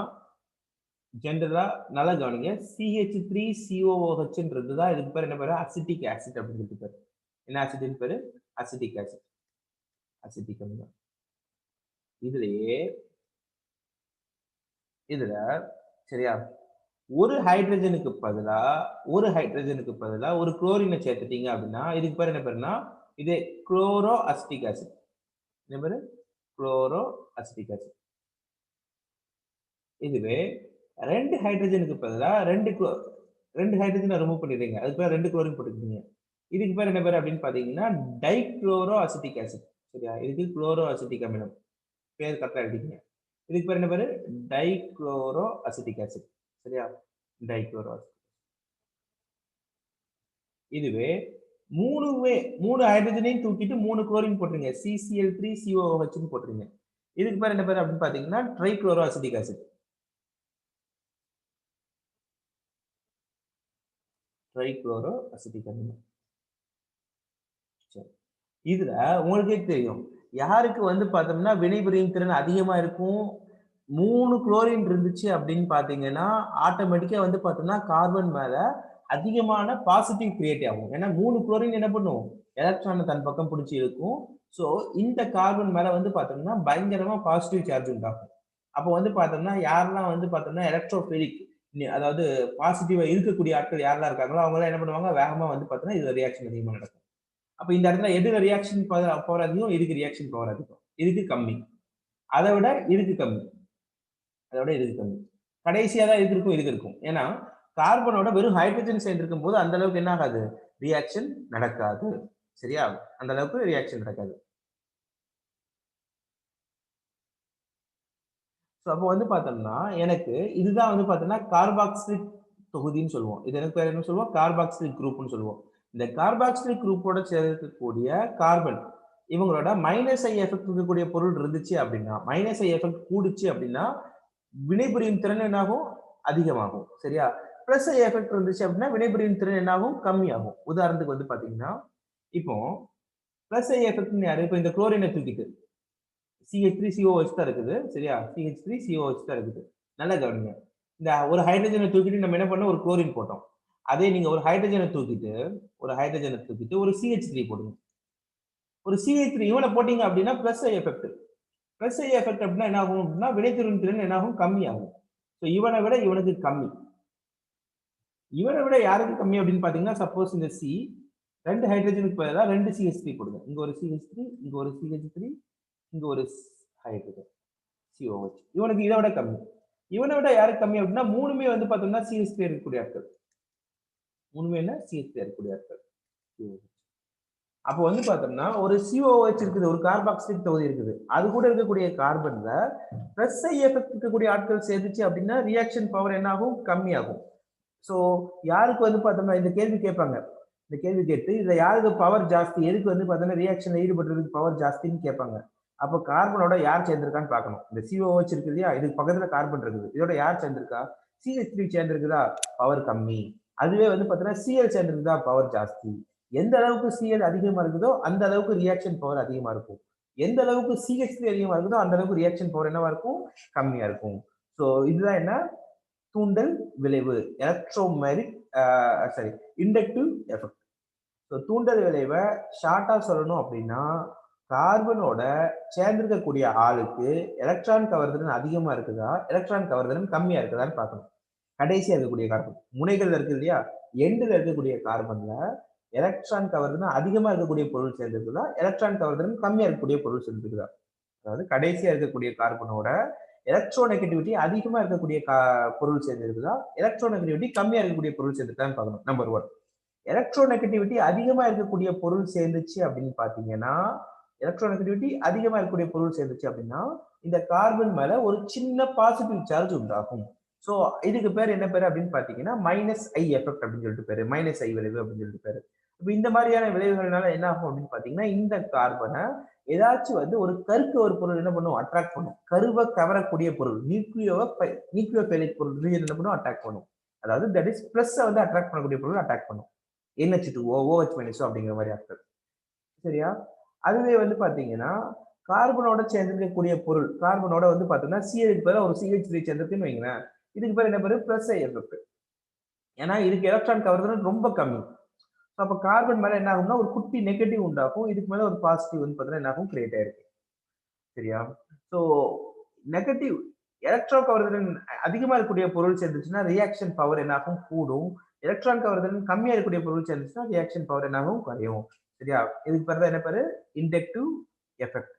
ஜெனரலா நல்லா கவனிங்க. CH3COOHன்றது தான் இதுக்கு பேர் என்ன பேரு? அசிட்டிக் ஆசிட் அப்படிங்கிறதுக்கு பேரு. என்ன ஆசிட்ன்னு பேரு? Acetic acid. அசிட்டிக் அமிலம். இதுலயே இதுல சரியா? ஒரு ஹைட்ரஜனுக்கு பதிலா ஒரு குளோரின சேர்த்துட்டீங்க அப்படின்னா, இதுக்கு பேர் என்ன பேருன்னா, இது குளோரோ அசிட்டிக் ஆசிட். என்ன பேரு? Chloro acetic acid. இதுவே 2 ஹைட்ரஜனுக்கு பதிலா 2 ஹைட்ரஜன ரிமூவ் பண்ணிடுறீங்க. அதுக்கு பதிலா 2 குளோரின் போட்டுக்கிட்டீங்க. இதுக்கு பேர் என்ன பேரு அப்படின்னு பார்த்தீங்கன்னா, டைகுளோரோ அசிட்டிக் ஆசிட். சரியா? இதுக்கு குளோரோ அசிட்டிக் அமிலம். பேர் கரெக்ட்டா எழுதிக்கங்க. இதுக்கு பேர் என்ன பேரு? Dichloro acetic acid. சரியா? Dichloro acetic. இதுவே 3 ஹைட்ரஜனையும் தூக்கிட்டு 3 குளோரின் போட்டுருங்க. CCl3COOHன்னு போட்டுருங்க. இதுக்கு பேர் என்ன பேர் அப்படின்னு பாத்தீங்கன்னா trichloro acetic acid. Trichloro acetic அமிலம். சரி, இதுல உங்களுக்கே தெரியும் யாருக்கு வந்து பார்த்தோம்னா வினைபுரியும் திறன் அதிகமா இருக்கும். 3 குளோரின் இருந்துச்சு அப்படின்னு பாத்தீங்கன்னா ஆட்டோமேட்டிக்கா வந்து பார்த்தோம்னா கார்பன் மேல அதிகமான பாசிட்டிவ் கிரியேட் ஆகும். ஏன்னா 3 குளோரின் என்ன பண்ணும், எலக்ட்ரானை தன் பக்கம் பிடிச்சி இருக்கும். ஸோ இந்த கார்பன் மேல வந்து பார்த்தோம்னா பயங்கரமா பாசிட்டிவ் சார்ஜ் உண்டாகும். அப்போ வந்து பார்த்தோம்னா யாரெல்லாம் வந்து பார்த்தோம்னா எலக்ட்ரோஃபிலிக், அதாவது பாசிட்டிவா இருக்கக்கூடிய ஆட்கள் யாரெல்லாம் இருக்காங்களோ அவங்க என்ன பண்ணுவாங்க, வேகமா வந்து பார்த்தோம்னா இதுல ரியாக்ஷன் அதிகமா நடக்கும். அப்ப இந்த இடத்துல எதுல ரியாக்ஷன் பவர் அதிகம், இதுக்கு ரியாக்ஷன் பவர் அதிகம், இதுக்கு கம்மி, அதை விட இதுக்கு கம்மி, அதை விட இதுக்கு கம்மி. கடைசியா தான் இதுக்கு இருக்கும், இதுக்கு இருக்கும். ஏன்னா கார்பனோட வெறும் ஹைட்ரஜன் சேர்ந்திருக்கும் போது அந்த அளவுக்கு என்ன ஆகாது, ரியாக்ஷன் நடக்காது. சரியா, அந்த அளவுக்கு ரியாக்ஷன் நடக்காது. அப்போ வந்து பார்த்தோம்னா எனக்கு இதுதான் வந்து பார்த்தோம்னா கார்பாக்சிலிக் தொகுதின்னு சொல்லுவோம். இது எனக்கு பேர் என்ன சொல்லுவோம், கார்பாக்சிலிக் குரூப்னு சொல்லுவோம். இந்த கார்பாக்சிலிக் குரூப்போட சேர்க்கக்கூடிய கார்பன் இவங்களோட மைனஸ் ஐ எஃபெக்ட் இருக்கக்கூடிய பொருள் இருந்துச்சு அப்படின்னா, மைனஸ் ஐ எஃபெக்ட் கூடுச்சு அப்படின்னா வினைபுரியும் திறன் என்னாகும், அதிகமாகும். சரியா, பிளஸ் ஐ எஃபெக்ட் இருந்துச்சு அப்படின்னா வினைபுரியும் திறன் என்னாகும், கம்மியாகும். உதாரணத்துக்கு வந்து பாத்தீங்கன்னா இப்போ பிளஸ் ஐ எஃபெக்ட் யாரு, இப்போ இந்த குளோரினை தூக்கிட்டு CH3COH தான் இருக்குது. சரியா, CH3COH தான் இருக்குது. நல்லா கவனிங்க. இந்த ஒரு ஹைட்ரஜனை தூக்கிட்டு நம்ம என்ன பண்ணோம், ஒரு குளோரின் போட்டோம். அதே நீங்க ஒரு ஹைட்ரஜனை தூக்கிட்டு ஒரு CH3 போடுங்க. ஒரு CH3 இவனை போட்டீங்க அப்படின்னா பிளஸ் ஐ எஃபெக்ட். பிளஸ் ஐ எஃபெக்ட் அப்படின்னா என்ன ஆகும் அப்படின்னா வினைத்திறன் திறன் என்ன ஆகும், கம்மியாகும். ஸோ இவனை விட இவனுக்கு கம்மி. இவனை விட யாருக்கு கம்மி அப்படின்னு பாத்தீங்கன்னா சப்போஸ் இந்த சி 2 ஹைட்ரஜனுக்கு பதிலாக 2 CH3 போடுங்க. இங்க ஒரு CH3, இங்க ஒரு CH3, இங்க ஒரு ஹைட்ரஜன் COH. இவனுக்கு இதை விட கம்மி. இவனை விட யாருக்கு கம்மி அப்படின்னா மூணுமே வந்து பார்த்தோம்னா CH3 இருக்கக்கூடிய ஆட்கள். மூணுமே என்ன, CH3 இருக்கக்கூடிய ஆட்கள். அப்போ வந்து பார்த்தோம்னா ஒரு COH இருக்குது, ஒரு கார்பாக்சிலிக் தொகுதி இருக்குது. அது கூட இருக்கக்கூடிய கார்பன்ல பிளஸ் ஐ எஃபெக்ட் இருக்கக்கூடிய ஆட்கள் சேர்ந்துச்சு அப்படின்னா ரியாக்ஷன் பவர் என்ன ஆகும், கம்மியாகும். ஸோ யாருக்கு வந்து பார்த்தோம்னா இந்த கேள்வி கேட்பாங்க. இந்த கேள்வி கேட்டு இதுல யாருக்கு பவர் ஜாஸ்தி, எதுக்கு வந்து பார்த்தோம்னா ரியாக்ஷன்ல ஈடுபடுறதுக்கு பவர் ஜாஸ்தின்னு கேட்பாங்க. அப்போ கார்பனோட யார் சேர்ந்திருக்கான்னு பார்க்கணும். இந்த COH இருக்கு இல்லையா, இதுக்கு பக்கத்துல கார்பன் இருக்குது, இதோட யார் சேர்ந்திருக்கா, CH3 சேர்ந்திருக்குதா, பவர் கம்மி. அதுவே வந்து பார்த்தோம்னா Cl சேர்ந்திருக்குதா, பவர் ஜாஸ்தி. எந்த அளவுக்கு Cl அதிகமா இருக்குதோ அந்த அளவுக்கு ரியாக்ஷன் பவர் அதிகமா இருக்கும். எந்த அளவுக்கு CH3 அதிகமா இருக்குதோ அந்த அளவுக்கு ரியாக்ஷன் பவர் என்னவா இருக்கும், கம்மியா இருக்கும். ஸோ இதுதான் என்ன, தூண்டல் விளைவு, எலக்ட்ரோமேரிக் சாரி இண்டக்டிவ் எஃபெக்ட். ஸோ தூண்டல் விளைவை ஷார்ட்டா சொல்லணும் அப்படின்னா கார்பனோட சேர்ந்திருக்கக்கூடிய ஆளுக்கு எலக்ட்ரான் கவர்திறன் அதிகமா இருக்குதா, எலக்ட்ரான் கவர்திறன் கம்மியா இருக்குதான்னு பார்க்கணும். கடைசியா இருக்கக்கூடிய கார்பன் முனைகள்ல இருக்கு இல்லையா, எண்டுல இருக்கக்கூடிய கார்பன்ல எலக்ட்ரான் கவர்திறன் அதிகமா இருக்கக்கூடிய பொருள் சேர்ந்திருக்குதா, எலக்ட்ரான் கவர்திறன் கம்மியா இருக்கக்கூடிய பொருள் சேர்ந்திருக்குதா. அதாவது கடைசியா இருக்கக்கூடிய கார்பனோட எலக்ட்ரோநெகட்டிவிட்டி அதிகமா இருக்கக்கூடிய பொருள் சேர்ந்திருக்குதா, எலக்ட்ரோநெகட்டிவிட்டி கம்மியா இருக்கக்கூடிய பொருள் சேர்ந்துருக்கான்னு பார்க்கணும். நம்பர் 1. எலக்ட்ரோநெகட்டிவிட்டி அதிகமா இருக்கக்கூடிய பொருள் சேர்ந்துச்சு அப்படின்னு பாத்தீங்கன்னா, எலக்ட்ரோநெகட்டிவிட்டி அதிகமா இருக்கக்கூடிய பொருள் சேர்ந்துச்சு அப்படின்னா இந்த கார்பன் மேல ஒரு சின்ன பாசிட்டிவ் சார்ஜ் உண்டாகும். ஸோ இதுக்கு பேர் என்ன பேரு அப்படின்னு பாத்தீங்கன்னா மைனஸ் ஐ எஃபெக்ட் அப்படின்னு சொல்லிட்டு பேரு, மைனஸ் ஐ விளைவு அப்படின்னு சொல்லிட்டு பேரு. இப்போ இந்த மாதிரியான விளைவுகள்னால என்ன ஆகும் அப்படின்னு பாத்தீங்கன்னா இந்த கார்பனை ஏதாச்சும் வந்து ஒரு கருக்கு ஒரு பொருள் என்ன பண்ணும், அட்ராக்ட் பண்ணும். கருவை கவரக்கூடிய பொருள், நியூக்ளியோபைலிக் பொருள் என்ன பண்ணும், அட்ராக்ட் பண்ணும். அதாவது தட் இஸ் பிளஸ் வந்து அட்ராக்ட் பண்ணக்கூடிய பொருள் அட்ராக்ட் பண்ணும். NH2O, OH- அப்படிங்கிற மாதிரி ஆட்கள். சரியா, அதுவே வந்து பாத்தீங்கன்னா கார்பனோட சேர்ந்திருக்கக்கூடிய பொருள், கார்பனோட வந்து பாத்தீங்கன்னா CH பதிலா ஒரு CH3 சேர்ந்திருக்குன்னு வைங்களேன், இதுக்கு பேர் என்ன பேரு, பிளஸ் ஐ எஃபெக்ட். ஏன்னா இதுக்கு எலக்ட்ரான் கவர்தல் ரொம்ப கம்மி. அப்ப கார்பன் மேல என்ன ஆகும்னா ஒரு குட்டி நெகட்டிவ் உண்டாகும், இதுக்கு மேல ஒரு பாசிட்டிவ் வந்து பாத்தீங்கன்னா என்ன ஆகும், கிரியேட் ஆயிருக்கு. சரியா, சோ நெகட்டிவ் எலக்ட்ரோ கவர்திறன் அதிகமா இருக்கக்கூடிய பொருள் சேர்ந்துச்சுன்னா ரியாக்ஷன் பவர் என்ன ஆகும், கூடும். எலக்ட்ரான் கவர்திறன் கம்மியா இருக்கக்கூடிய பொருள் சேர்ந்துச்சுன்னா ரியாக்ஷன் பவர் என்ன ஆகும், குறையும். சரியா, இதுக்கு பேர் தான் என்ன பேரு, இண்டக்டிவ் எஃபெக்ட்.